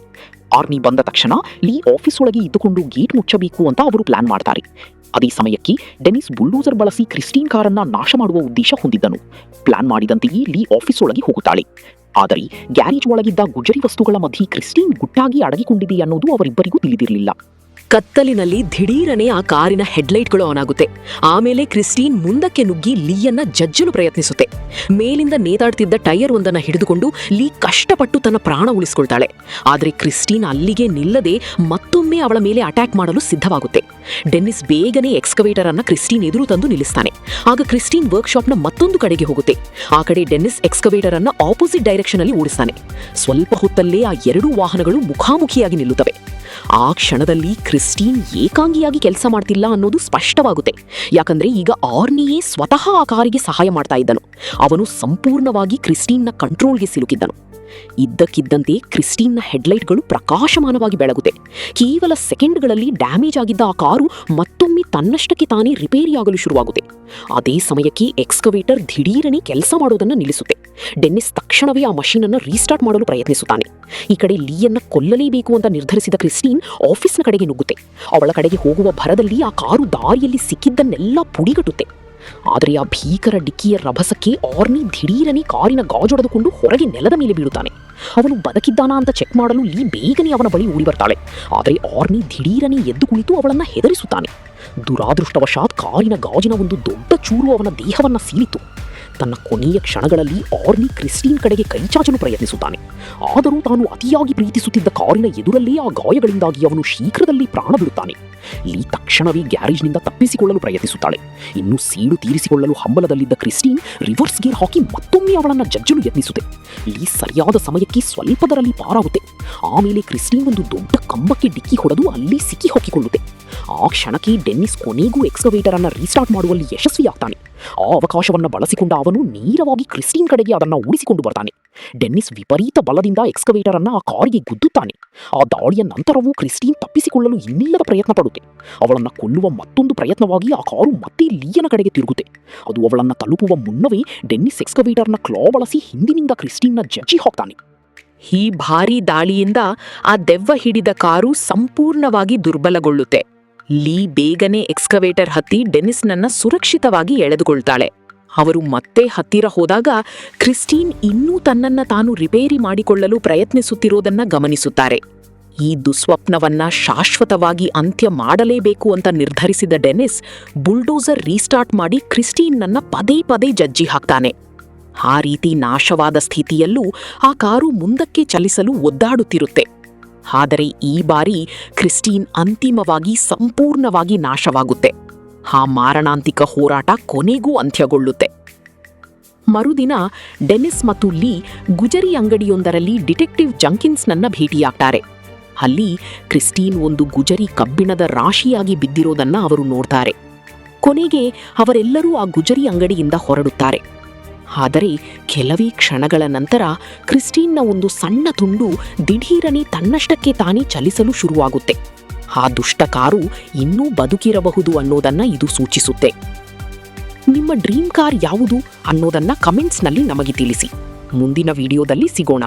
ಆರ್ನಿ ಬಂದ ತಕ್ಷಣ ಲೀ ಆಫೀಸ್ ಒಳಗೆ ಇದ್ದುಕೊಂಡು ಗೇಟ್ ಮುಚ್ಚಬೇಕು ಅಂತ ಅವರು ಪ್ಲಾನ್ ಮಾಡ್ತಾರೆ. ಅದೇ ಸಮಯಕ್ಕೆ ಡೆನಿಸ್ ಬುಲ್ಡೋಸರ್ ಬಳಸಿ ಕ್ರಿಸ್ಟೀನ್ ಕಾರನ್ನ ನಾಶ ಮಾಡುವ ಉದ್ದೇಶ ಹೊಂದಿದ್ದನು. ಪ್ಲಾನ್ ಮಾಡಿದಂತೆಯೇ ಲೀ ಆಫೀಸ್ ಒಳಗೆ ಹೋಗುತ್ತಾಳೆ. ಆದರೆ ಗ್ಯಾರೇಜ್ ಒಳಗಿದ್ದ ಗುಜರಿ ವಸ್ತುಗಳ ಮಧ್ಯೆ ಕ್ರಿಸ್ಟೀನ್ ಗುಟ್ಟಾಗಿ ಅಡಗಿಕೊಂಡಿದೆ ಅನ್ನೋದು ಅವರಿಬ್ಬರಿಗೂ ತಿಳಿದಿರಲಿಲ್ಲ. ಕತ್ತಲಿನಲ್ಲಿ ದಿಢೀರನೆ ಆ ಕಾರಿನ ಹೆಡ್ಲೈಟ್ಗಳು ಆನ್ ಆಗುತ್ತೆ. ಆಮೇಲೆ ಕ್ರಿಸ್ಟೀನ್ ಮುಂದಕ್ಕೆ ನುಗ್ಗಿ ಲೀಯನ್ನ ಜಜ್ಜಲು ಪ್ರಯತ್ನಿಸುತ್ತೆ. ಮೇಲಿಂದ ನೇತಾಡ್ತಿದ್ದ ಟೈರ್ ಒಂದನ್ನ ಹಿಡಿದುಕೊಂಡು ಲೀ ಕಷ್ಟಪಟ್ಟು ತನ್ನ ಪ್ರಾಣ ಉಳಿಸಿಕೊಳ್ತಾಳೆ. ಆದರೆ ಕ್ರಿಸ್ಟೀನ್ ಅಲ್ಲಿಗೆ ನಿಲ್ಲದೆ ಮತ್ತೊಮ್ಮೆ ಅವಳ ಮೇಲೆ ಅಟ್ಯಾಕ್ ಮಾಡಲು ಸಿದ್ಧವಾಗುತ್ತೆ. ಡೆನ್ನಿಸ್ ಬೇಗನೆ ಎಕ್ಸ್ಕವೇಟರ್ ಅನ್ನ ಕ್ರಿಸ್ಟೀನ್ ಎದುರು ತಂದು ನಿಲ್ಲಿಸ್ತಾನೆ. ಆಗ ಕ್ರಿಸ್ಟೀನ್ ವರ್ಕ್ಶಾಪ್ನ ಮತ್ತೊಂದು ಕಡೆಗೆ ಹೋಗುತ್ತೆ. ಆ ಕಡೆ ಡೆನ್ನಿಸ್ ಎಕ್ಸ್ಕವೇಟರ್ ಅನ್ನ ಆಪೋಸಿಟ್ ಡೈರೆಕ್ಷನ್ ಅಲ್ಲಿ ಓಡಿಸ್ತಾನೆ. ಸ್ವಲ್ಪ ಹೊತ್ತಲ್ಲೇ ಆ ಎರಡೂ ವಾಹನಗಳು ಮುಖಾಮುಖಿಯಾಗಿ ನಿಲ್ಲುತ್ತವೆ. ಆ ಕ್ಷಣದಲ್ಲಿ ಕ್ರಿಸ್ಟೀನ್ ಏಕಾಂಗಿಯಾಗಿ ಕೆಲಸ ಮಾಡ್ತಿಲ್ಲ ಅನ್ನೋದು ಸ್ಪಷ್ಟವಾಗುತ್ತೆ. ಯಾಕಂದ್ರೆ ಈಗ ಆರ್ನಿಯೇ ಸ್ವತಃ ಆ ಕಾರಿಗೆ ಸಹಾಯ ಮಾಡ್ತಾ ಇದ್ದನು. ಅವನು ಸಂಪೂರ್ಣವಾಗಿ ಕ್ರಿಸ್ಟೀನ್ನ ಕಂಟ್ರೋಲ್ಗೆ ಸಿಲುಕಿದ್ದನು. ಇದ್ದಕ್ಕಿದ್ದಂತೆ ಕ್ರಿಸ್ಟೀನ್ನ ಹೆಡ್ಲೈಟ್ಗಳು ಪ್ರಕಾಶಮಾನವಾಗಿ ಬೆಳಗುತ್ತೆ. ಕೇವಲ ಸೆಕೆಂಡ್ಗಳಲ್ಲಿ ಡ್ಯಾಮೇಜ್ ಆಗಿದ್ದ ಆ ಕಾರು ಮತ್ತೊಮ್ಮೆ ತನ್ನಷ್ಟಕ್ಕೆ ತಾನೇ ರಿಪೇರಿಯಾಗಲು ಶುರುವಾಗುತ್ತೆ. ಅದೇ ಸಮಯಕ್ಕೆ ಎಕ್ಸ್ಕವೇಟರ್ ದಿಢೀರನೆ ಕೆಲಸ ಮಾಡೋದನ್ನು ನಿಲ್ಲಿಸುತ್ತೆ. ಡೆನ್ನಿಸ್ ತಕ್ಷಣವೇ ಆ ಮಷೀನ್ ಅನ್ನು ರೀಸ್ಟಾರ್ಟ್ ಮಾಡಲು ಪ್ರಯತ್ನಿಸುತ್ತಾನೆ. ಈ ಕಡೆ ಲೀಯನ್ನ ಕೊಲ್ಲಲೇಬೇಕು ಅಂತ ನಿರ್ಧರಿಸಿದ ಕ್ರಿಸ್ಟೀನ್ ಆಫೀಸ್ನ ಕಡೆಗೆ ನುಗ್ಗುತ್ತೆ. ಅವಳ ಕಡೆಗೆ ಹೋಗುವ ಭರದಲ್ಲಿ ಆ ಕಾರು ದಾರಿಯಲ್ಲಿ ಸಿಕ್ಕಿದ್ದನ್ನೆಲ್ಲ ಪುಡಿಗಟ್ಟುತ್ತೆ. ಆದರೆ ಆ ಭೀಕರ ಡಿಕ್ಕಿಯ ರಭಸಕ್ಕೆ ಆರ್ನಿ ದಿಢೀರನೆ ಕಾರಿನ ಗಾಜೊಡೆದುಕೊಂಡು ಹೊರಗೆ ನೆಲದ ಮೇಲೆ ಬೀಳುತ್ತಾನೆ. ಅವನು ಬದುಕಿದ್ದಾನಾ ಅಂತ ಚೆಕ್ ಮಾಡಲು ಲೀ ಬೇಗನೆ ಅವನ ಬಳಿ ಓಡಿ ಬರ್ತಾಳೆ. ಆದರೆ ಆರ್ನಿ ದಿಢೀರನೆ ಎದ್ದು ಕುಳಿತು ಅವಳನ್ನ ಹೆದರಿಸುತ್ತಾನೆ. ದುರಾದೃಷ್ಟವಶಾತ್ ಕಾರಿನ ಗಾಜಿನ ಒಂದು ದೊಡ್ಡ ಚೂರು ಅವನ ದೇಹವನ್ನ ಸೀಳಿತು. ತನ್ನ ಕೊನೆಯ ಕ್ಷಣಗಳಲ್ಲಿ ಆರ್ನಿ ಕ್ರಿಸ್ಟೀನ್ ಕಡೆಗೆ ಕೈಚಾಚಲು ಪ್ರಯತ್ನಿಸುತ್ತಾನೆ. ಆದರೂ ತಾನು ಅತಿಯಾಗಿ ಪ್ರೀತಿಸುತ್ತಿದ್ದ ಕಾರಿನ ಎದುರಲ್ಲೇ ಆ ಗಾಯಗಳಿಂದಾಗಿ ಅವನು ಶೀಘ್ರದಲ್ಲಿ ಪ್ರಾಣ ಬಿಡುತ್ತಾನೆ. ಲೀ ತಕ್ಷಣವೇ ಗ್ಯಾರೇಜ್ನಿಂದ ತಪ್ಪಿಸಿಕೊಳ್ಳಲು ಪ್ರಯತ್ನಿಸುತ್ತಾಳೆ. ಇನ್ನು ಸೇಡು ತೀರಿಸಿಕೊಳ್ಳಲು ಹಂಬಲದಲ್ಲಿದ್ದ ಕ್ರಿಸ್ಟೀನ್ ರಿವರ್ಸ್ ಗೇರ್ ಹಾಕಿ ಮತ್ತೊಮ್ಮೆ ಅವಳನ್ನು ಜಜ್ಜಲು ಯತ್ನಿಸುತ್ತೆ. ಲೀ ಸರಿಯಾದ ಸಮಯಕ್ಕೆ ಸ್ವಲ್ಪದರಲ್ಲಿ ಪಾರಾಗುತ್ತೆ. ಆಮೇಲೆ ಕ್ರಿಸ್ಟೀನ್ ಒಂದು ದೊಡ್ಡ ಕಂಬಕ್ಕೆ ಡಿಕ್ಕಿ ಹೊಡೆದು ಅಲ್ಲಿ ಸಿಕ್ಕಿ ಹಾಕಿಕೊಳ್ಳುತ್ತೆ. ಆ ಕ್ಷಣಕ್ಕೆ ಡೆನ್ನಿಸ್ ಕೊನೆಗೂ ಎಕ್ಸ್ಕವೇಟರ್ ಅನ್ನು ರೀಸ್ಟಾರ್ಟ್ ಮಾಡುವಲ್ಲಿ ಯಶಸ್ವಿಯಾಗ್ತಾನೆ. ಆ ಅವಕಾಶವನ್ನು ಬಳಸಿಕೊಂಡ ಅವನು ನೇರವಾಗಿ ಕ್ರಿಸ್ಟೀನ್ ಕಡೆಗೆ ಅದನ್ನು ಓಡಿಸಿಕೊಂಡು ಬರ್ತಾನೆ. ಡೆನ್ನಿಸ್ ವಿಪರೀತ ಬಲದಿಂದ ಎಕ್ಸ್ಕವೇಟರ್ ಅನ್ನು ಆ ಕಾರಿಗೆ ಗುದ್ದುತ್ತಾನೆ. ಆ ದಾಳಿಯ ನಂತರವೂ ಕ್ರಿಸ್ಟೀನ್ ತಪ್ಪಿಸಿಕೊಳ್ಳಲು ಇನ್ನಿಲ್ಲದ ಪ್ರಯತ್ನ ಪಡುತ್ತೆ. ಅವಳನ್ನು ಕೊಲ್ಲುವ ಮತ್ತೊಂದು ಪ್ರಯತ್ನವಾಗಿ ಆ ಕಾರು ಮತ್ತೆ ಲೀಯನ ಕಡೆಗೆ ತಿರುಗುತ್ತೆ. ಅದು ಅವಳನ್ನು ತಲುಪುವ ಮುನ್ನವೇ ಡೆನ್ನಿಸ್ ಎಕ್ಸ್ಕವೇಟರ್ನ ಕ್ಲಾ ಬಳಸಿ ಹಿಂದಿನಿಂದ ಕ್ರಿಸ್ಟೀನ್ನ ಜಜ್ಜಿ ಹಾಕ್ತಾನೆ. ಈ ಭಾರೀ ದಾಳಿಯಿಂದ ಆ ದೆವ್ವ ಹಿಡಿದ ಕಾರು ಸಂಪೂರ್ಣವಾಗಿ ದುರ್ಬಲಗೊಳ್ಳುತ್ತೆ. ಲೀ ಬೇಗನೆ ಎಕ್ಸ್ಕವೇಟರ್ ಹತ್ತಿ ಡೆನ್ನಿಸ್ನನ್ನ ಸುರಕ್ಷಿತವಾಗಿ ಎಳೆದುಕೊಳ್ತಾಳೆ. ಅವರು ಮತ್ತೆ ಹತ್ತಿರ ಹೋದಾಗ ಕ್ರಿಸ್ಟೀನ್ ಇನ್ನೂ ತನ್ನನ್ನ ತಾನು ರಿಪೇರಿ ಮಾಡಿಕೊಳ್ಳಲು ಪ್ರಯತ್ನಿಸುತ್ತಿರೋದನ್ನ ಗಮನಿಸುತ್ತಾರೆ. ಈ ದುಸ್ವಪ್ನವನ್ನ ಶಾಶ್ವತವಾಗಿ ಅಂತ್ಯ ಮಾಡಲೇಬೇಕು ಅಂತ ನಿರ್ಧರಿಸಿದ ಡೆನ್ನಿಸ್ ಬುಲ್ಡೋಸರ್ ರೀಸ್ಟಾರ್ಟ್ ಮಾಡಿ ಕ್ರಿಸ್ಟೀನ್ನನ್ನ ಪದೇ ಪದೇ ಜಜ್ಜಿ ಹಾಕ್ತಾನೆ. ಆ ರೀತಿ ನಾಶವಾದ ಸ್ಥಿತಿಯಲ್ಲೂ ಆ ಕಾರು ಮುಂದಕ್ಕೆ ಚಲಿಸಲು ಒದ್ದಾಡುತ್ತಿರುತ್ತೆ. ಆದರೆ ಈ ಬಾರಿ ಕ್ರಿಸ್ಟೀನ್ ಅಂತಿಮವಾಗಿ ಸಂಪೂರ್ಣವಾಗಿ ನಾಶವಾಗುತ್ತೆ. ಆ ಮಾರಣಾಂತಿಕ ಹೋರಾಟ ಕೊನೆಗೂ ಅಂತ್ಯಗೊಳ್ಳುತ್ತೆ. ಮರುದಿನ ಡೆನ್ನಿಸ್ ಮತ್ತು ಲೀ ಗುಜರಿ ಅಂಗಡಿಯೊಂದರಲ್ಲಿ ಡಿಟೆಕ್ಟಿವ್ ಜಂಕಿನ್ಸ್ನನ್ನ ಭೇಟಿಯಾಗ್ತಾರೆ. ಅಲ್ಲಿ ಕ್ರಿಸ್ಟೀನ್ ಒಂದು ಗುಜರಿ ಕಬ್ಬಿಣದ ರಾಶಿಯಾಗಿ ಬಿದ್ದಿರೋದನ್ನ ಅವರು ನೋಡ್ತಾರೆ. ಕೊನೆಗೆ ಅವರೆಲ್ಲರೂ ಆ ಗುಜರಿ ಅಂಗಡಿಯಿಂದ ಹೊರಡುತ್ತಾರೆ. ಆದರೆ ಕೆಲವೇ ಕ್ಷಣಗಳ ನಂತರ ಕ್ರಿಸ್ಟೀನ್ನ ಒಂದು ಸಣ್ಣ ತುಂಡು ದಿಢೀರನೆ ತನ್ನಷ್ಟಕ್ಕೆ ತಾನೇ ಚಲಿಸಲು ಶುರುವಾಗುತ್ತೆ. ಆ ದುಷ್ಟ ಕಾರು ಇನ್ನೂ ಬದುಕಿರಬಹುದು ಅನ್ನೋದನ್ನ ಇದು ಸೂಚಿಸುತ್ತೆ. ನಿಮ್ಮ ಡ್ರೀಮ್ ಕಾರ್ ಯಾವುದು ಅನ್ನೋದನ್ನ ಕಮೆಂಟ್ಸ್ನಲ್ಲಿ ನಮಗೆ ತಿಳಿಸಿ. ಮುಂದಿನ ವಿಡಿಯೋದಲ್ಲಿ ಸಿಗೋಣ.